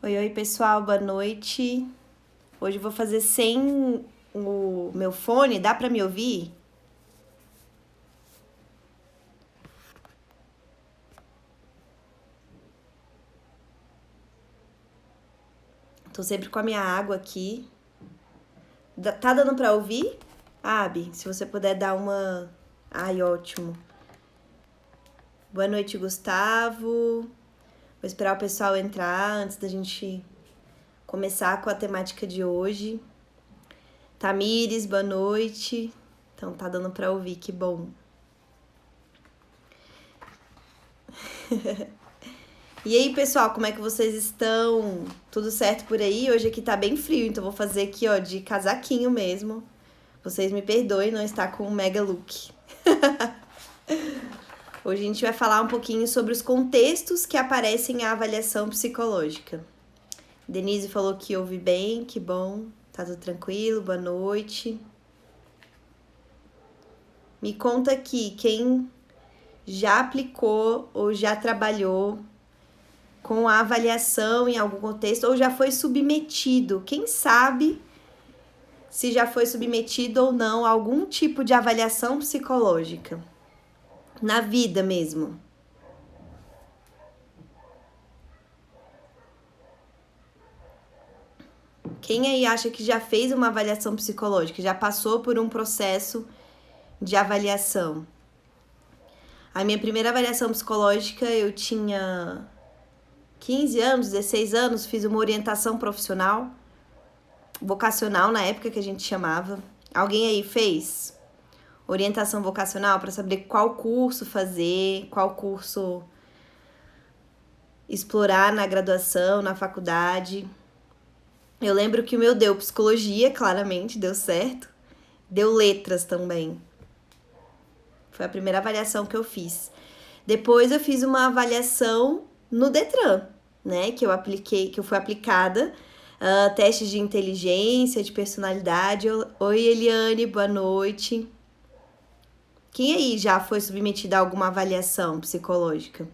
Oi, oi, pessoal, boa noite. Hoje eu vou fazer sem o meu fone, dá pra me ouvir? Tô sempre com a minha água aqui. Tá dando pra ouvir? Abi, se você puder dar uma. Ai, ótimo. Boa noite, Gustavo. Vou esperar o pessoal entrar antes da gente começar com a temática de hoje. Tamires, boa noite. Então tá dando pra ouvir, que bom. E aí, pessoal, como é que vocês estão? Tudo certo por aí? Hoje aqui tá bem frio, então vou fazer aqui, ó, de casaquinho mesmo. Vocês me perdoem não estar com um mega look. Hoje a gente vai falar um pouquinho sobre os contextos que aparecem na avaliação psicológica. Denise falou que ouve bem, que bom. Tá tudo tranquilo, boa noite. Me conta aqui quem já aplicou ou já trabalhou com a avaliação em algum contexto ou já foi submetido. Quem sabe se já foi submetido ou não a algum tipo de avaliação psicológica na vida mesmo. Quem aí acha que já fez uma avaliação psicológica, já passou por um processo de avaliação? A minha primeira avaliação psicológica eu tinha 15 anos, 16 anos, fiz uma orientação profissional, vocacional na época que a gente chamava. Alguém aí fez orientação vocacional para saber qual curso fazer, qual curso explorar na graduação, na faculdade? Eu lembro que o meu deu psicologia, claramente, deu certo. Deu letras também. Foi a primeira avaliação que eu fiz. Depois eu fiz uma avaliação no Detran, né? Que eu fui aplicada. Testes de inteligência, de personalidade. Oi, Eliane, boa noite. Quem aí já foi submetido a alguma avaliação psicológica?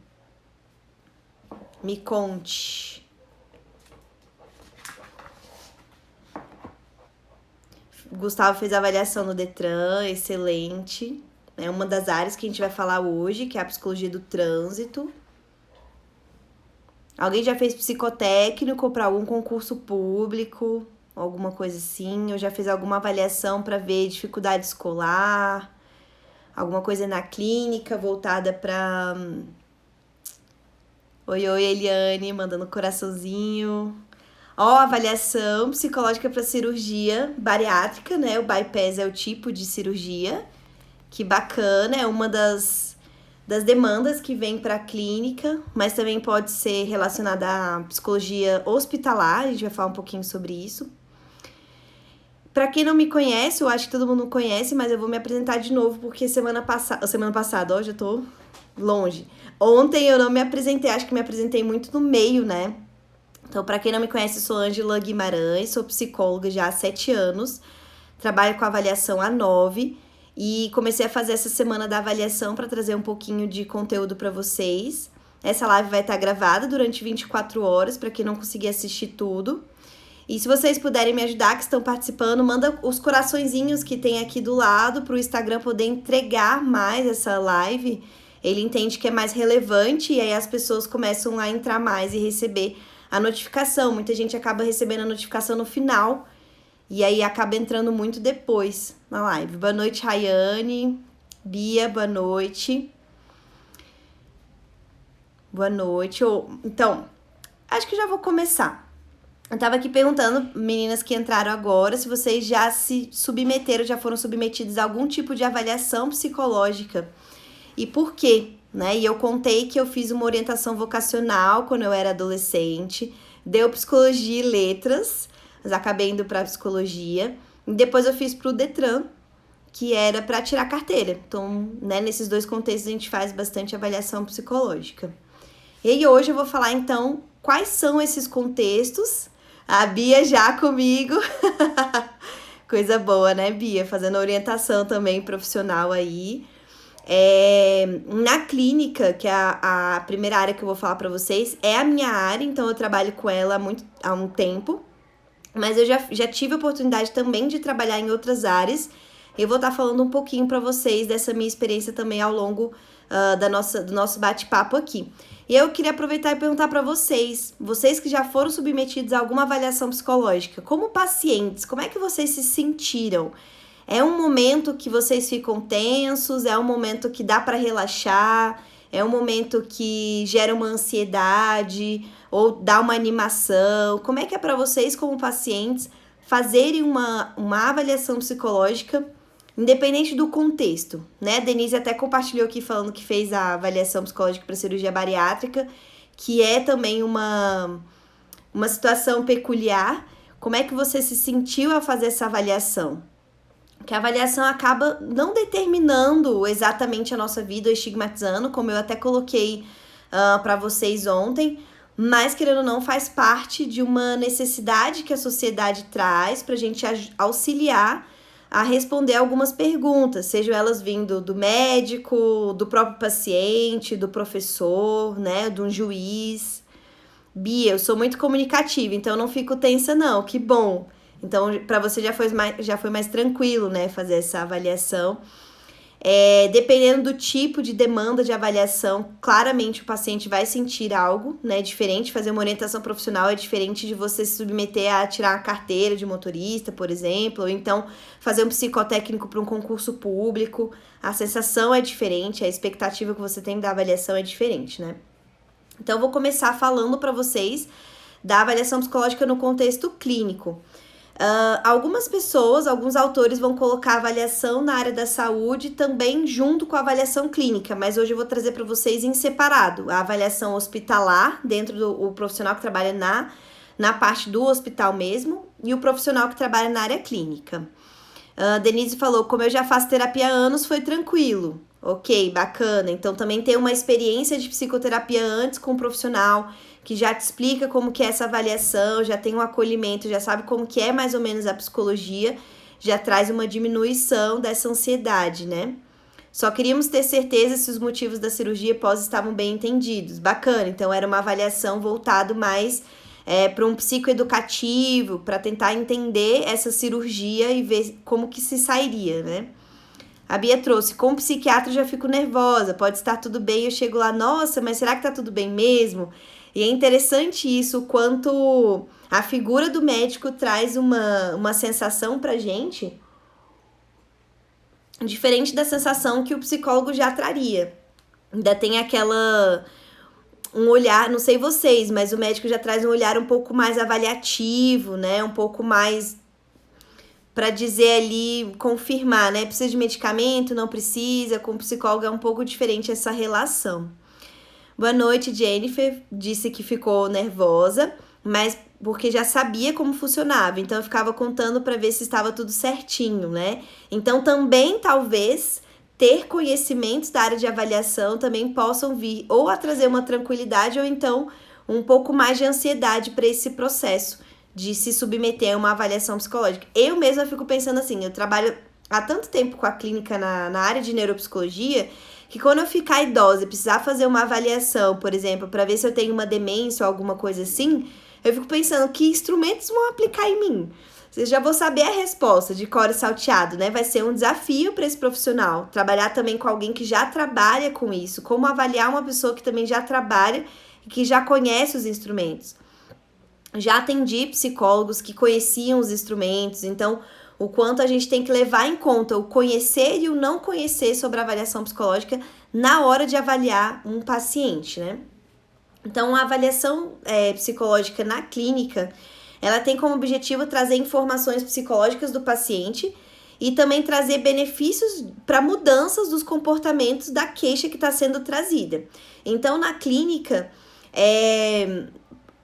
Me conte. Gustavo fez a avaliação no Detran, excelente. É uma das áreas que a gente vai falar hoje, que é a psicologia do trânsito. Alguém já fez psicotécnico para algum concurso público, alguma coisa assim? Ou já fez alguma avaliação para ver dificuldade escolar? Alguma coisa na clínica voltada para... Oi, oi, Eliane, mandando coraçãozinho. Ó, avaliação psicológica para cirurgia bariátrica, né? O bypass é o tipo de cirurgia. Que bacana, é uma das demandas que vem para a clínica, mas também pode ser relacionada à psicologia hospitalar, a gente vai falar um pouquinho sobre isso. Para quem não me conhece, eu acho que todo mundo conhece, mas eu vou me apresentar de novo, porque semana passada, ó, já tô longe. Ontem eu não me apresentei, acho que me apresentei muito no meio, né? Então, para quem não me conhece, eu sou Ângela Guimarães, sou psicóloga já há 7 anos, trabalho com avaliação há 9 e comecei a fazer essa semana da avaliação para trazer um pouquinho de conteúdo para vocês. Essa live vai estar gravada durante 24 horas, para quem não conseguir assistir tudo. E se vocês puderem me ajudar, que estão participando, manda os coraçõezinhos que tem aqui do lado para o Instagram poder entregar mais essa live. Ele entende que é mais relevante e aí as pessoas começam a entrar mais e receber a notificação. Muita gente acaba recebendo a notificação no final e aí acaba entrando muito depois na live. Boa noite, Rayane. Bia, boa noite. Boa noite. Então, acho que já vou começar. Eu tava aqui perguntando, meninas que entraram agora, se vocês já se submeteram, já foram submetidas a algum tipo de avaliação psicológica e por quê, né? E eu contei que eu fiz uma orientação vocacional quando eu era adolescente, deu psicologia e letras, mas acabei indo pra psicologia, e depois eu fiz pro Detran, que era para tirar carteira. Então, né, nesses dois contextos a gente faz bastante avaliação psicológica. E aí hoje eu vou falar então quais são esses contextos. A Bia já comigo. Coisa boa, né, Bia? Fazendo orientação também profissional aí. Na clínica, que é a primeira área que eu vou falar para vocês, é a minha área, então eu trabalho com ela há um tempo, mas eu já tive a oportunidade também de trabalhar em outras áreas. Eu vou estar falando um pouquinho para vocês dessa minha experiência também ao longo do nosso bate-papo aqui. E eu queria aproveitar e perguntar para vocês que já foram submetidos a alguma avaliação psicológica, como pacientes, como é que vocês se sentiram? É um momento que vocês ficam tensos? É um momento que dá para relaxar? É um momento que gera uma ansiedade ou dá uma animação? Como é que é para vocês, como pacientes, fazerem uma avaliação psicológica, independente do contexto, né? A Denise até compartilhou aqui falando que fez a avaliação psicológica para cirurgia bariátrica, que é também uma situação peculiar. Como é que você se sentiu ao fazer essa avaliação? Que a avaliação acaba não determinando exatamente a nossa vida, ou estigmatizando, como eu até coloquei para vocês ontem, mas, querendo ou não, faz parte de uma necessidade que a sociedade traz para a gente auxiliar a responder algumas perguntas, sejam elas vindo do médico, do próprio paciente, do professor, né, de um juiz. Bia, eu sou muito comunicativa, então eu não fico tensa não, que bom. Então, para você já foi mais tranquilo, né, fazer essa avaliação. Dependendo do tipo de demanda de avaliação, claramente o paciente vai sentir algo, né, diferente. Fazer uma orientação profissional é diferente de você se submeter a tirar a carteira de motorista, por exemplo, ou então fazer um psicotécnico para um concurso público. A sensação é diferente, a expectativa que você tem da avaliação é diferente, né? Então, eu vou começar falando para vocês da avaliação psicológica no contexto clínico. Algumas pessoas, alguns autores vão colocar a avaliação na área da saúde também junto com a avaliação clínica, mas hoje eu vou trazer para vocês em separado. A avaliação hospitalar, dentro do profissional que trabalha na parte do hospital mesmo, e o profissional que trabalha na área clínica. Denise falou, como eu já faço terapia há anos, foi tranquilo. Ok, bacana. Então também tem uma experiência de psicoterapia antes com um profissional que já te explica como que é essa avaliação, já tem um acolhimento, já sabe como que é mais ou menos a psicologia, já traz uma diminuição dessa ansiedade, né? Só queríamos ter certeza se os motivos da cirurgia pós estavam bem entendidos. Bacana, então era uma avaliação voltada mais para um psicoeducativo, para tentar entender essa cirurgia e ver como que se sairia, né? A Bia trouxe, como psiquiatra eu já fico nervosa, pode estar tudo bem, eu chego lá, nossa, mas será que tá tudo bem mesmo? E é interessante isso, o quanto a figura do médico traz uma sensação pra gente diferente da sensação que o psicólogo já traria. Ainda tem um olhar, não sei vocês, mas o médico já traz um olhar um pouco mais avaliativo, né? Um pouco mais para dizer ali, confirmar, né? Precisa de medicamento, não precisa. Com o psicólogo é um pouco diferente essa relação. Boa noite, Jennifer. Disse que ficou nervosa, mas porque já sabia como funcionava. Então, eu ficava contando para ver se estava tudo certinho, né? Então, também, talvez, ter conhecimentos da área de avaliação também possam vir ou a trazer uma tranquilidade ou então um pouco mais de ansiedade para esse processo de se submeter a uma avaliação psicológica. Eu mesma fico pensando assim, eu trabalho há tanto tempo com a clínica na área de neuropsicologia, que quando eu ficar idosa e precisar fazer uma avaliação, por exemplo, para ver se eu tenho uma demência ou alguma coisa assim, eu fico pensando que instrumentos vão aplicar em mim. Vocês já vão saber a resposta de cor e salteado, né? Vai ser um desafio para esse profissional. Trabalhar também com alguém que já trabalha com isso. Como avaliar uma pessoa que também já trabalha e que já conhece os instrumentos. Já atendi psicólogos que conheciam os instrumentos, então o quanto a gente tem que levar em conta o conhecer e o não conhecer sobre a avaliação psicológica na hora de avaliar um paciente, né? Então, a avaliação psicológica na clínica, ela tem como objetivo trazer informações psicológicas do paciente e também trazer benefícios para mudanças dos comportamentos da queixa que está sendo trazida. Então, na clínica,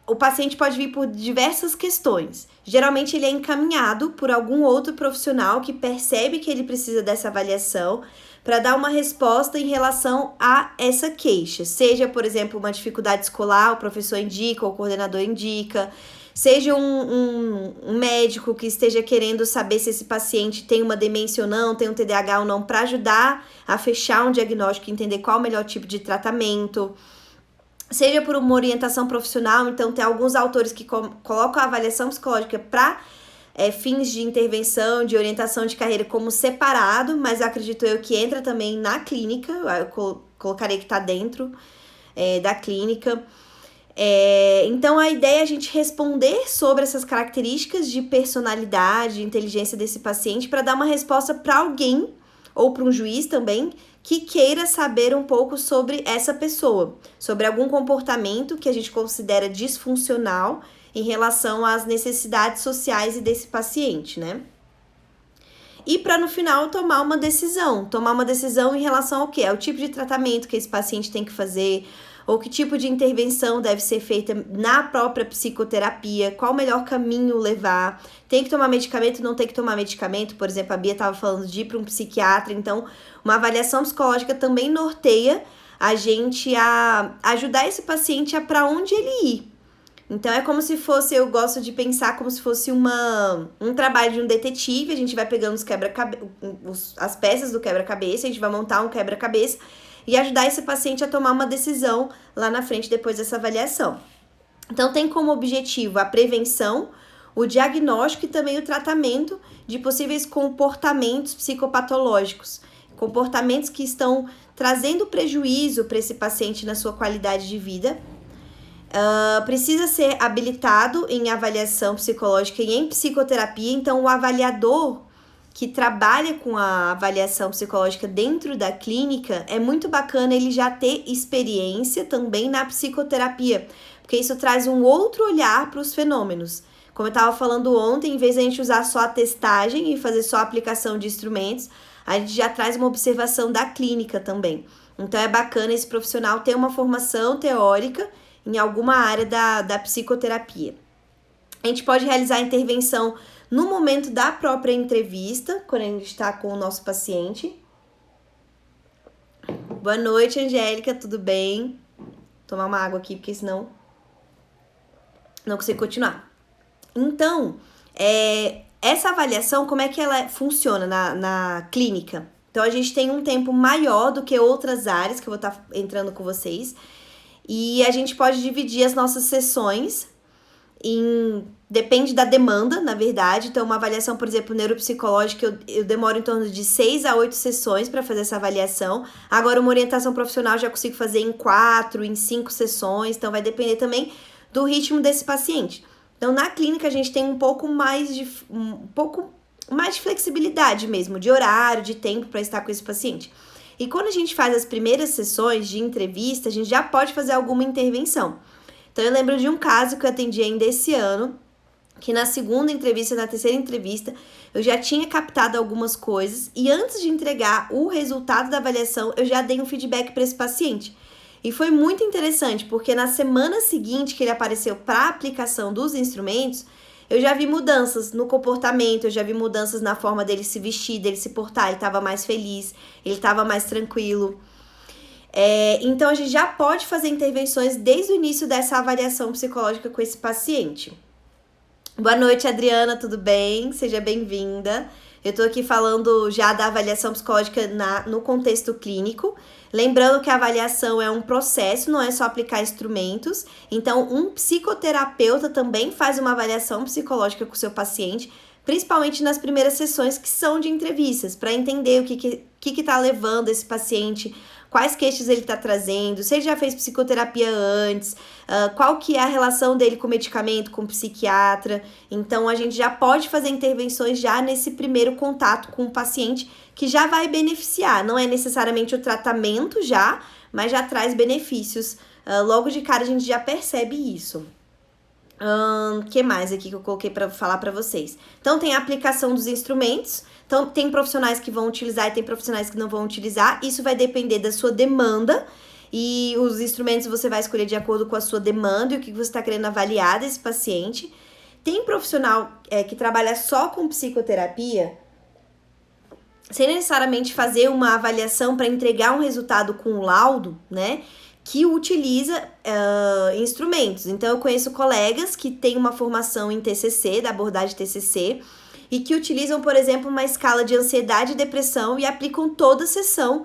o paciente pode vir por diversas questões. Geralmente, ele é encaminhado por algum outro profissional que percebe que ele precisa dessa avaliação para dar uma resposta em relação a essa queixa. Seja, por exemplo, uma dificuldade escolar, o professor indica, ou o coordenador indica. Seja um médico que esteja querendo saber se esse paciente tem uma demência ou não, tem um TDAH ou não, para ajudar a fechar um diagnóstico e entender qual é o melhor tipo de tratamento. Seja por uma orientação profissional, então tem alguns autores que colocam a avaliação psicológica para fins de intervenção, de orientação de carreira como separado, mas acredito eu que entra também na clínica, eu colocarei que está dentro da clínica. Então a ideia é a gente responder sobre essas características de personalidade, de inteligência desse paciente para dar uma resposta para alguém ou para um juiz também que queira saber um pouco sobre essa pessoa, sobre algum comportamento que a gente considera disfuncional em relação às necessidades sociais desse paciente, né? E para no final tomar uma decisão em relação ao quê? Ao tipo de tratamento que esse paciente tem que fazer, ou que tipo de intervenção deve ser feita na própria psicoterapia, qual o melhor caminho levar, tem que tomar medicamento, não tem que tomar medicamento, por exemplo, a Bia estava falando de ir para um psiquiatra, então uma avaliação psicológica também norteia a gente a ajudar esse paciente a para onde ele ir. Então é como se fosse, eu gosto de pensar como se fosse um trabalho de um detetive, a gente vai pegando as peças do quebra-cabeça, a gente vai montar um quebra-cabeça e ajudar esse paciente a tomar uma decisão lá na frente depois dessa avaliação. Então tem como objetivo a prevenção, o diagnóstico e também o tratamento de possíveis comportamentos psicopatológicos, comportamentos que estão trazendo prejuízo para esse paciente na sua qualidade de vida. Precisa ser habilitado em avaliação psicológica e em psicoterapia, então o avaliador que trabalha com a avaliação psicológica dentro da clínica, é muito bacana ele já ter experiência também na psicoterapia, porque isso traz um outro olhar para os fenômenos. Como eu estava falando ontem, em vez de a gente usar só a testagem e fazer só a aplicação de instrumentos, a gente já traz uma observação da clínica também. Então é bacana esse profissional ter uma formação teórica em alguma área da psicoterapia. A gente pode realizar a intervenção no momento da própria entrevista, quando a gente está com o nosso paciente. Boa noite, Angélica, tudo bem? Vou tomar uma água aqui, porque senão não consigo continuar. Então, essa avaliação, como é que ela funciona na clínica? Então, a gente tem um tempo maior do que outras áreas, que eu vou estar entrando com vocês, e a gente pode dividir as nossas sessões depende da demanda, na verdade. Então, uma avaliação, por exemplo, neuropsicológica, eu demoro em torno de 6 a 8 sessões para fazer essa avaliação. Agora, uma orientação profissional eu já consigo fazer em 4, em 5 sessões. Então, vai depender também do ritmo desse paciente. Então, na clínica, a gente tem um pouco mais de flexibilidade mesmo, de horário, de tempo para estar com esse paciente. E quando a gente faz as primeiras sessões de entrevista, a gente já pode fazer alguma intervenção. Então, eu lembro de um caso que eu atendi ainda esse ano, que na segunda entrevista, na terceira entrevista, eu já tinha captado algumas coisas e antes de entregar o resultado da avaliação, eu já dei um feedback para esse paciente. E foi muito interessante, porque na semana seguinte que ele apareceu para a aplicação dos instrumentos, eu já vi mudanças no comportamento, eu já vi mudanças na forma dele se vestir, dele se portar, ele estava mais feliz, ele estava mais tranquilo. Então, a gente já pode fazer intervenções desde o início dessa avaliação psicológica com esse paciente. Boa noite, Adriana, tudo bem? Seja bem-vinda. Eu tô aqui falando já da avaliação psicológica no contexto clínico. Lembrando que a avaliação é um processo, não é só aplicar instrumentos. Então, um psicoterapeuta também faz uma avaliação psicológica com o seu paciente, principalmente nas primeiras sessões que são de entrevistas, para entender o que tá levando esse paciente, quais queixas ele está trazendo, se ele já fez psicoterapia antes, qual que é a relação dele com o medicamento, com o psiquiatra. Então, a gente já pode fazer intervenções já nesse primeiro contato com o paciente, que já vai beneficiar. Não é necessariamente o tratamento já, mas já traz benefícios. Logo de cara, a gente já percebe isso. Que mais aqui que eu coloquei para falar para vocês? Então, tem a aplicação dos instrumentos. Então, tem profissionais que vão utilizar e tem profissionais que não vão utilizar. Isso vai depender da sua demanda. E os instrumentos você vai escolher de acordo com a sua demanda e o que você está querendo avaliar desse paciente. Tem profissional que trabalha só com psicoterapia, sem necessariamente fazer uma avaliação para entregar um resultado com um laudo, né? que utiliza instrumentos. Então, eu conheço colegas que têm uma formação em TCC, da abordagem TCC, e que utilizam, por exemplo, uma escala de ansiedade e depressão e aplicam toda a sessão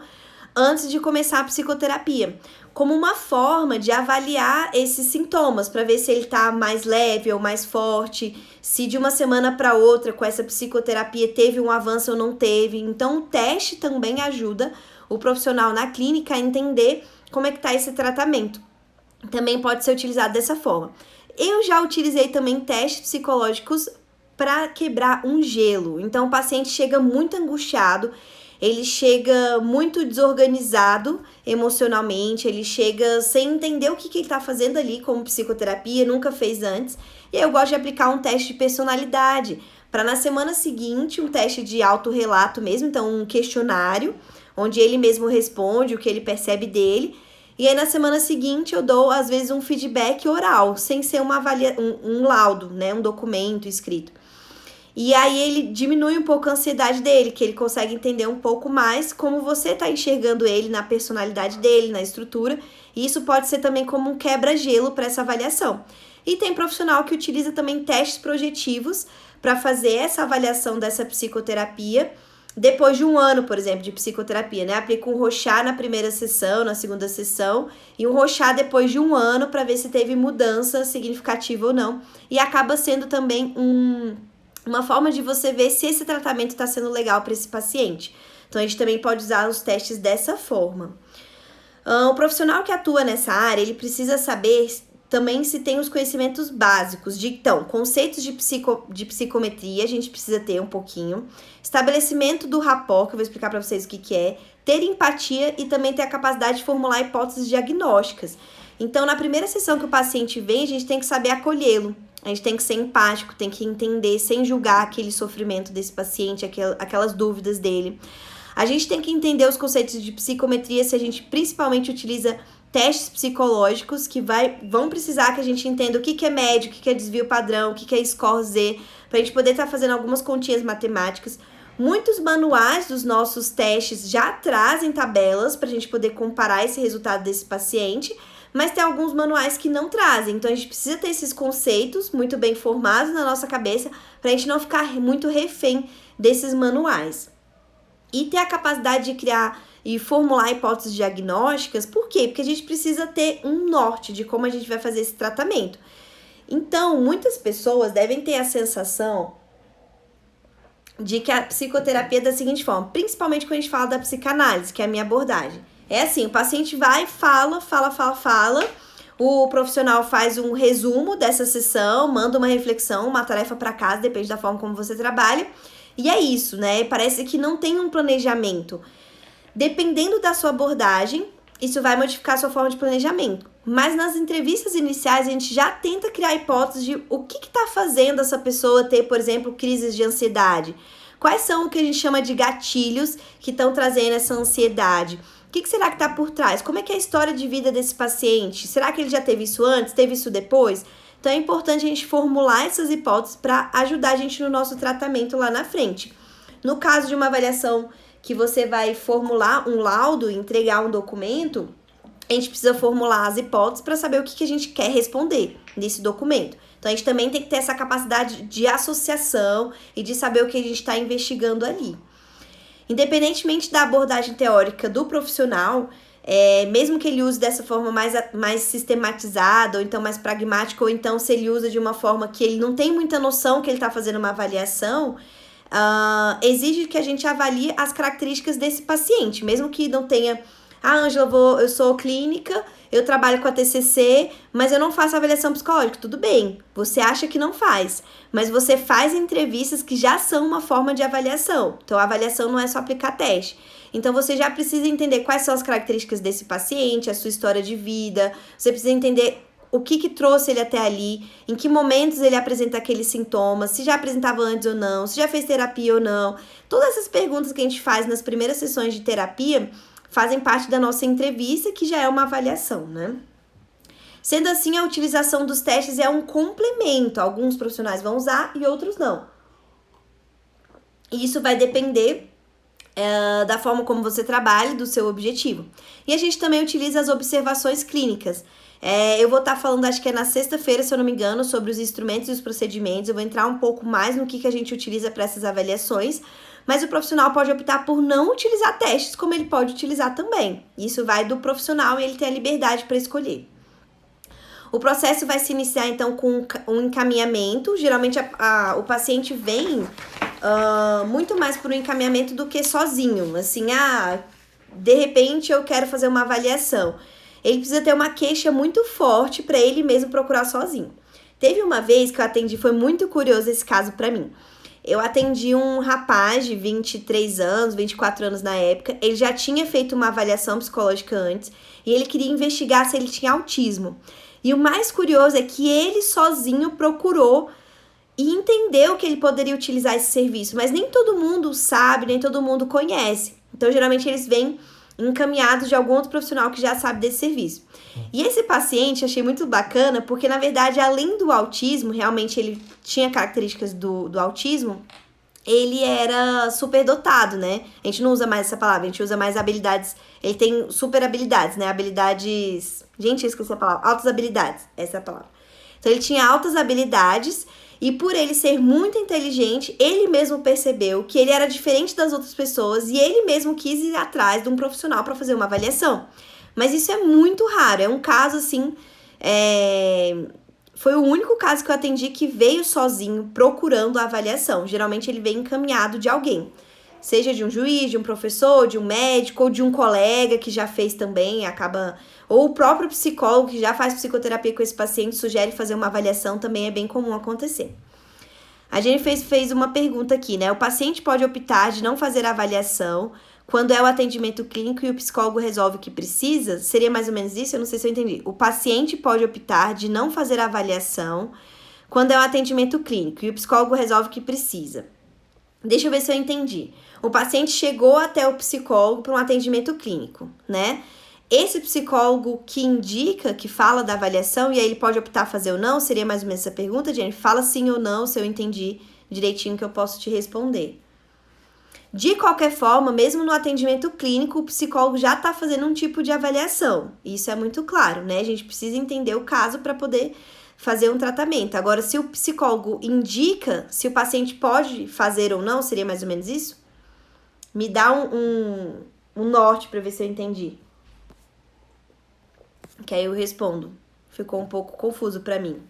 antes de começar a psicoterapia, como uma forma de avaliar esses sintomas, para ver se ele está mais leve ou mais forte, se de uma semana para outra com essa psicoterapia teve um avanço ou não teve. Então, o teste também ajuda o profissional na clínica a entender como é que está esse tratamento. Também pode ser utilizado dessa forma. Eu já utilizei também testes psicológicos para quebrar um gelo. Então, o paciente chega muito angustiado, ele chega muito desorganizado emocionalmente, ele chega sem entender o que ele está fazendo ali como psicoterapia, nunca fez antes. E aí eu gosto de aplicar um teste de personalidade, para na semana seguinte, um teste de autorrelato mesmo, então um questionário, onde ele mesmo responde o que ele percebe dele. E aí, na semana seguinte, eu dou, às vezes, um feedback oral, sem ser um laudo, né? Um documento escrito. E aí, ele diminui um pouco a ansiedade dele, que ele consegue entender um pouco mais como você está enxergando ele na personalidade dele, na estrutura. E isso pode ser também como um quebra-gelo para essa avaliação. E tem profissional que utiliza também testes projetivos para fazer essa avaliação dessa psicoterapia, depois de um ano, por exemplo, de psicoterapia, né? Aplica um Rorschach na primeira sessão, na segunda sessão, e um Rorschach depois de um ano para ver se teve mudança significativa ou não. E acaba sendo também uma forma de você ver se esse tratamento está sendo legal para esse paciente. Então, a gente também pode usar os testes dessa forma. O profissional que atua nessa área, ele precisa saber também se tem os conhecimentos básicos de, então, conceitos de psicometria, a gente precisa ter um pouquinho, estabelecimento do rapport, que eu vou explicar para vocês o que é, ter empatia e também ter a capacidade de formular hipóteses diagnósticas. Então, na primeira sessão que o paciente vem, a gente tem que saber acolhê-lo, a gente tem que ser empático, tem que entender sem julgar aquele sofrimento desse paciente, aquelas dúvidas dele. A gente tem que entender os conceitos de psicometria se a gente principalmente utiliza testes psicológicos que vão precisar que a gente entenda o que é médio, o que é desvio padrão, o que é score Z, para a gente poder estar fazendo algumas continhas matemáticas. Muitos manuais dos nossos testes já trazem tabelas para a gente poder comparar esse resultado desse paciente, mas tem alguns manuais que não trazem. Então, a gente precisa ter esses conceitos muito bem formados na nossa cabeça para a gente não ficar muito refém desses manuais. E ter a capacidade de criar e formular hipóteses diagnósticas. Por quê? Porque a gente precisa ter um norte de como a gente vai fazer esse tratamento. Então, muitas pessoas devem ter a sensação de que a psicoterapia é da seguinte forma, principalmente quando a gente fala da psicanálise, que é a minha abordagem. É assim, o paciente vai, fala, o profissional faz um resumo dessa sessão, manda uma reflexão, uma tarefa para casa, depende da forma como você trabalha, e é isso, né? Parece que não tem um planejamento. Dependendo da sua abordagem, isso vai modificar a sua forma de planejamento. Mas nas entrevistas iniciais, a gente já tenta criar hipóteses de o que está fazendo essa pessoa ter, por exemplo, crises de ansiedade. Quais são o que a gente chama de gatilhos que estão trazendo essa ansiedade? O que será que está por trás? Como é que é a história de vida desse paciente? Será que ele já teve isso antes? Teve isso depois? Então, é importante a gente formular essas hipóteses para ajudar a gente no nosso tratamento lá na frente. No caso de uma avaliação que você vai formular um laudo, entregar um documento, a gente precisa formular as hipóteses para saber o que a gente quer responder nesse documento. Então, a gente também tem que ter essa capacidade de associação e de saber o que a gente está investigando ali. Independentemente da abordagem teórica do profissional, mesmo que ele use dessa forma mais sistematizada, ou então mais pragmática, ou então se ele usa de uma forma que ele não tem muita noção que ele está fazendo uma avaliação, exige que a gente avalie as características desse paciente, mesmo que não tenha... Ângela, eu sou clínica, eu trabalho com a TCC, mas eu não faço avaliação psicológica. Tudo bem, você acha que não faz, mas você faz entrevistas que já são uma forma de avaliação. Então, a avaliação não é só aplicar teste. Então, você já precisa entender quais são as características desse paciente, a sua história de vida. Você precisa entender o que trouxe ele até ali, em que momentos ele apresenta aqueles sintomas, se já apresentava antes ou não, se já fez terapia ou não. Todas essas perguntas que a gente faz nas primeiras sessões de terapia fazem parte da nossa entrevista, que já é uma avaliação, né? Sendo assim, a utilização dos testes é um complemento. Alguns profissionais vão usar e outros não. E isso vai depender da forma como você trabalha, do seu objetivo. E a gente também utiliza as observações clínicas. Eu vou estar falando, acho que é na sexta-feira, se eu não me engano, sobre os instrumentos e os procedimentos. Eu vou entrar um pouco mais no que a gente utiliza para essas avaliações, mas o profissional pode optar por não utilizar testes, como ele pode utilizar também. Isso vai do profissional e ele tem a liberdade para escolher. O processo vai se iniciar, então, com um encaminhamento. Geralmente, o paciente vem muito mais por um encaminhamento do que sozinho. Assim, de repente eu quero fazer uma avaliação. Ele precisa ter uma queixa muito forte para ele mesmo procurar sozinho. Teve uma vez que eu atendi, foi muito curioso esse caso para mim. Eu atendi um rapaz de 23 anos, 24 anos na época. Ele já tinha feito uma avaliação psicológica antes e ele queria investigar se ele tinha autismo. E o mais curioso é que ele sozinho procurou e entendeu que ele poderia utilizar esse serviço, mas nem todo mundo sabe, nem todo mundo conhece. Então, geralmente, eles vêm encaminhados de algum outro profissional que já sabe desse serviço. E esse paciente, achei muito bacana, porque, na verdade, além do autismo, realmente ele tinha características do autismo, ele era superdotado, né? A gente não usa mais essa palavra, a gente usa mais habilidades. Ele tem super habilidades, né? Habilidades... Gente, eu esqueci a palavra. Altas habilidades, essa é a palavra. Então, ele tinha altas habilidades e por ele ser muito inteligente, ele mesmo percebeu que ele era diferente das outras pessoas e ele mesmo quis ir atrás de um profissional para fazer uma avaliação. Mas isso é muito raro, é um caso assim... Foi o único caso que eu atendi que veio sozinho procurando a avaliação. Geralmente ele vem encaminhado de alguém. Seja de um juiz, de um professor, de um médico ou de um colega que já fez também, ou o próprio psicólogo que já faz psicoterapia com esse paciente sugere fazer uma avaliação, também é bem comum acontecer. A gente fez uma pergunta aqui, né? O paciente pode optar de não fazer a avaliação quando é o atendimento clínico e o psicólogo resolve o que precisa? Seria mais ou menos isso? Eu não sei se eu entendi. O paciente pode optar de não fazer a avaliação quando é o atendimento clínico e o psicólogo resolve o que precisa. Deixa eu ver se eu entendi. O paciente chegou até o psicólogo para um atendimento clínico, né? Esse psicólogo que indica, que fala da avaliação, e aí ele pode optar fazer ou não, seria mais ou menos essa pergunta, Jenny? Fala sim ou não, se eu entendi direitinho que eu posso te responder. De qualquer forma, mesmo no atendimento clínico, o psicólogo já está fazendo um tipo de avaliação. Isso é muito claro, né? A gente precisa entender o caso para poder fazer um tratamento. Agora, se o psicólogo indica se o paciente pode fazer ou não, seria mais ou menos isso? Me dá um norte para ver se eu entendi. Que aí eu respondo. Ficou um pouco confuso para mim.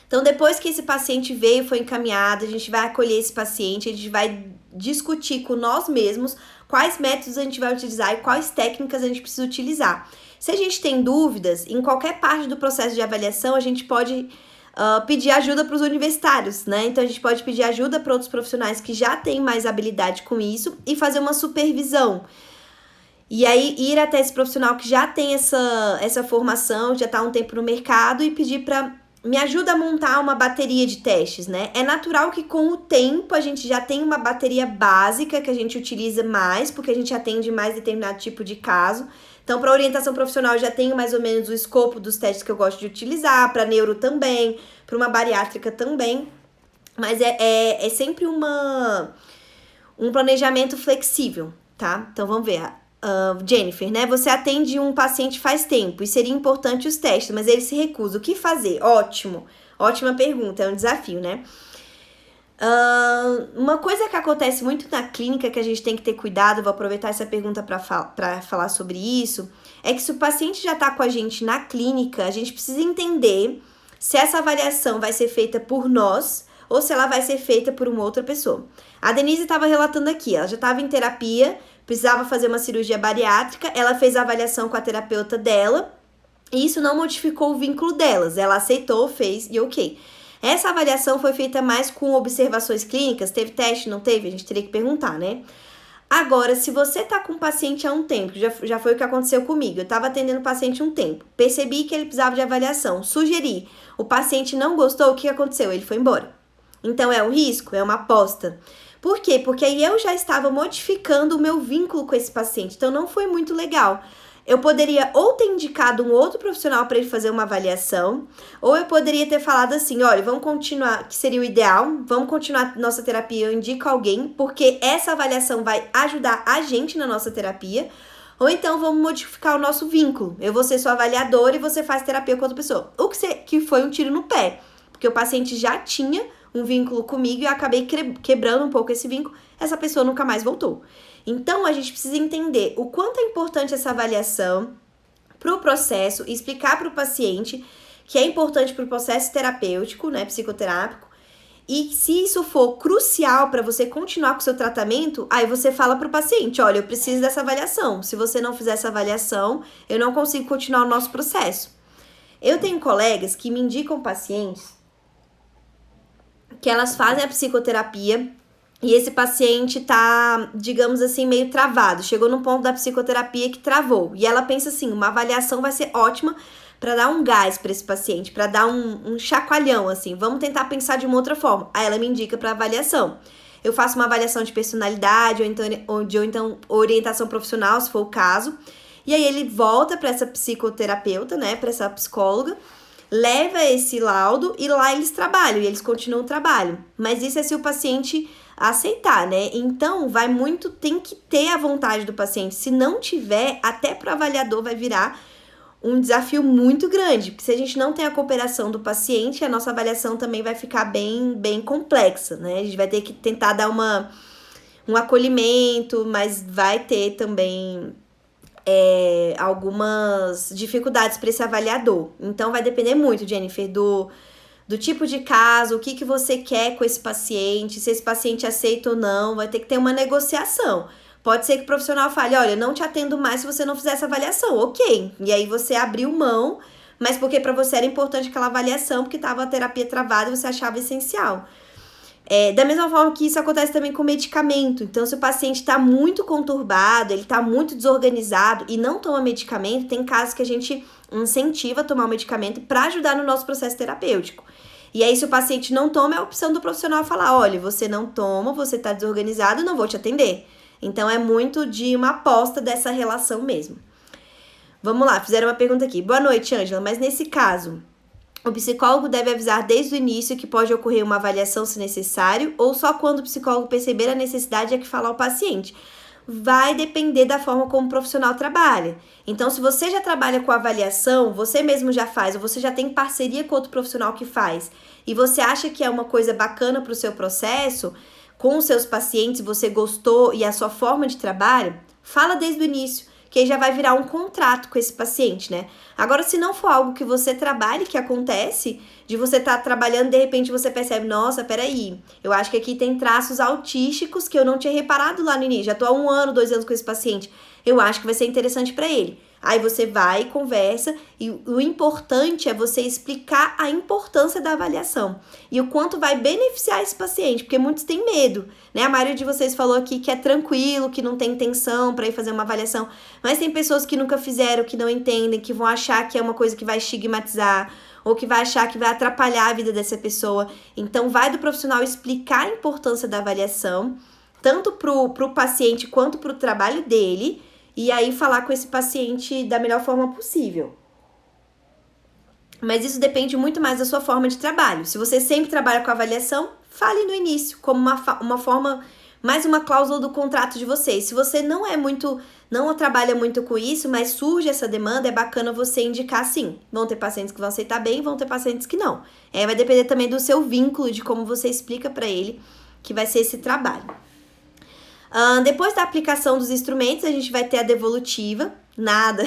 Então, depois que esse paciente veio, foi encaminhado, a gente vai acolher esse paciente, a gente vai discutir com nós mesmos quais métodos a gente vai utilizar e quais técnicas a gente precisa utilizar. Se a gente tem dúvidas, em qualquer parte do processo de avaliação, a gente pode pedir ajuda para os universitários, né? Então, a gente pode pedir ajuda para outros profissionais que já têm mais habilidade com isso e fazer uma supervisão. E aí, ir até esse profissional que já tem essa formação, já está há um tempo no mercado e pedir para... Me ajuda a montar uma bateria de testes, né? É natural que com o tempo a gente já tem uma bateria básica que a gente utiliza mais, porque a gente atende mais determinado tipo de caso. Então, para orientação profissional, eu já tenho mais ou menos o escopo dos testes que eu gosto de utilizar, para neuro também, para uma bariátrica também. Mas é sempre um planejamento flexível, tá? Então, vamos ver. Jennifer, né? Você atende um paciente faz tempo e seria importante os testes, mas ele se recusa. O que fazer? Ótimo. Ótima pergunta, é um desafio, né? Uma coisa que acontece muito na clínica que a gente tem que ter cuidado, vou aproveitar essa pergunta para falar sobre isso, é que se o paciente já está com a gente na clínica, a gente precisa entender se essa avaliação vai ser feita por nós ou se ela vai ser feita por uma outra pessoa. A Denise estava relatando aqui, ela já estava em terapia, precisava fazer uma cirurgia bariátrica, ela fez a avaliação com a terapeuta dela e isso não modificou o vínculo delas, ela aceitou, fez e ok. Essa avaliação foi feita mais com observações clínicas, teve teste, não teve? A gente teria que perguntar, né? Agora, se você tá com um paciente há um tempo, já foi o que aconteceu comigo, eu tava atendendo o paciente há um tempo, percebi que ele precisava de avaliação, sugeri, o paciente não gostou, o que aconteceu? Ele foi embora. Então, é um risco? É uma aposta. Por quê? Porque aí eu já estava modificando o meu vínculo com esse paciente, então não foi muito legal. eu poderia ou ter indicado um outro profissional para ele fazer uma avaliação, ou eu poderia ter falado assim, olha, vamos continuar, que seria o ideal, vamos continuar nossa terapia, eu indico alguém, porque essa avaliação vai ajudar a gente na nossa terapia, ou então vamos modificar o nosso vínculo, eu vou ser sua avaliadora e você faz terapia com outra pessoa. Que foi um tiro no pé, porque o paciente já tinha um vínculo comigo e eu acabei quebrando um pouco esse vínculo, essa pessoa nunca mais voltou. Então, a gente precisa entender o quanto é importante essa avaliação para o processo, explicar para o paciente que é importante para o processo terapêutico, né, psicoterápico, e se isso for crucial para você continuar com o seu tratamento, aí você fala para o paciente, olha, eu preciso dessa avaliação, se você não fizer essa avaliação, eu não consigo continuar o nosso processo. Eu tenho colegas que me indicam pacientes que elas fazem a psicoterapia e esse paciente tá, digamos assim, meio travado. Chegou num ponto da psicoterapia que travou. E ela pensa assim, uma avaliação vai ser ótima para dar um gás para esse paciente, para dar um chacoalhão, assim. Vamos tentar pensar de uma outra forma. Aí ela me indica para avaliação. Eu faço uma avaliação de personalidade ou então orientação profissional, se for o caso. E aí ele volta para essa psicoterapeuta, né, para essa psicóloga, leva esse laudo e lá eles trabalham, e eles continuam o trabalho. Mas isso é se o paciente aceitar, né? Então, tem que ter a vontade do paciente. Se não tiver, até para o avaliador vai virar um desafio muito grande, porque se a gente não tem a cooperação do paciente, a nossa avaliação também vai ficar bem complexa, né? A gente vai ter que tentar dar um acolhimento, mas vai ter também algumas dificuldades para esse avaliador. Então, vai depender muito, Jennifer, do tipo de caso, o que você quer com esse paciente, se esse paciente aceita ou não, vai ter que ter uma negociação. Pode ser que o profissional fale, olha, não te atendo mais se você não fizer essa avaliação, ok. E aí você abriu mão, mas porque para você era importante aquela avaliação, porque estava a terapia travada e você achava essencial. Da mesma forma que isso acontece também com medicamento. Então, se o paciente está muito conturbado, ele está muito desorganizado e não toma medicamento, tem casos que a gente incentiva a tomar o medicamento para ajudar no nosso processo terapêutico. E aí, se o paciente não toma, é a opção do profissional falar, olha, você não toma, você está desorganizado, não vou te atender. Então, é muito de uma aposta dessa relação mesmo. Vamos lá, fizeram uma pergunta aqui. Boa noite, Ângela, mas nesse caso, o psicólogo deve avisar desde o início que pode ocorrer uma avaliação se necessário ou só quando o psicólogo perceber a necessidade é que falar ao paciente? Vai depender da forma como o profissional trabalha. Então, se você já trabalha com avaliação, você mesmo já faz, ou você já tem parceria com outro profissional que faz, e você acha que é uma coisa bacana para o seu processo, com os seus pacientes, você gostou e a sua forma de trabalho, fala desde o início, que aí já vai virar um contrato com esse paciente, né? Agora, se não for algo que você trabalhe, que acontece, de você estar trabalhando, de repente você percebe, nossa, peraí, eu acho que aqui tem traços autísticos que eu não tinha reparado lá no início, já tô há 1 ano, 2 anos com esse paciente, eu acho que vai ser interessante para ele. Aí você vai, conversa, e o importante é você explicar a importância da avaliação e o quanto vai beneficiar esse paciente, porque muitos têm medo, né? A maioria de vocês falou aqui que é tranquilo, que não tem intenção para ir fazer uma avaliação, mas tem pessoas que nunca fizeram, que não entendem, que vão achar que é uma coisa que vai estigmatizar ou que vai achar que vai atrapalhar a vida dessa pessoa. Então, vai do profissional explicar a importância da avaliação, tanto pro paciente quanto pro trabalho dele, e aí falar com esse paciente da melhor forma possível. Mas isso depende muito mais da sua forma de trabalho. Se você sempre trabalha com avaliação, fale no início, como uma forma, mais uma cláusula do contrato de vocês. Se você não trabalha muito com isso, mas surge essa demanda, é bacana você indicar sim. Vão ter pacientes que vão aceitar bem, vão ter pacientes que não. Vai depender também do seu vínculo, de como você explica para ele que vai ser esse trabalho. Depois da aplicação dos instrumentos, a gente vai ter a devolutiva. Nada.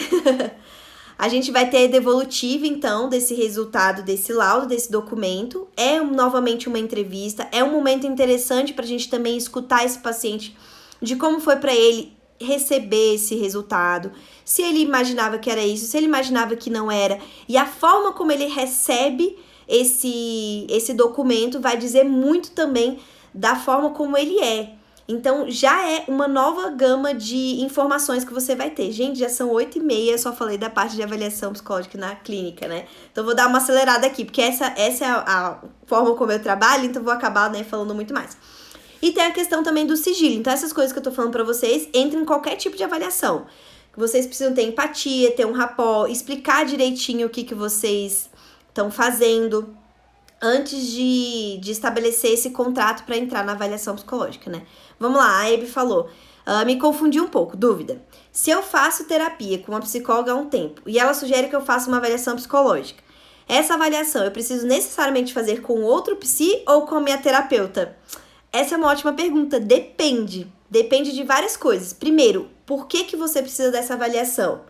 A gente vai ter a devolutiva, então, desse resultado, desse laudo, desse documento. Novamente uma entrevista. É um momento interessante para a gente também escutar esse paciente de como foi para ele receber esse resultado. Se ele imaginava que era isso, se ele imaginava que não era. E a forma como ele recebe esse documento vai dizer muito também da forma como ele é. Então, já é uma nova gama de informações que você vai ter. Gente, já são 8h30, eu só falei da parte de avaliação psicológica na clínica, né? Então, vou dar uma acelerada aqui, porque essa é a forma como eu trabalho, então vou acabar, né, falando muito mais. E tem a questão também do sigilo. Então, essas coisas que eu tô falando pra vocês entram em qualquer tipo de avaliação. vocês precisam ter empatia, ter um rapport, explicar direitinho o que vocês estão fazendo antes de estabelecer esse contrato para entrar na avaliação psicológica, né? Vamos lá, a Hebe falou, me confundi um pouco, dúvida. Se eu faço terapia com uma psicóloga há um tempo e ela sugere que eu faça uma avaliação psicológica, essa avaliação eu preciso necessariamente fazer com outro psi ou com a minha terapeuta? Essa é uma ótima pergunta, depende. Depende de várias coisas. Primeiro, por que você precisa dessa avaliação?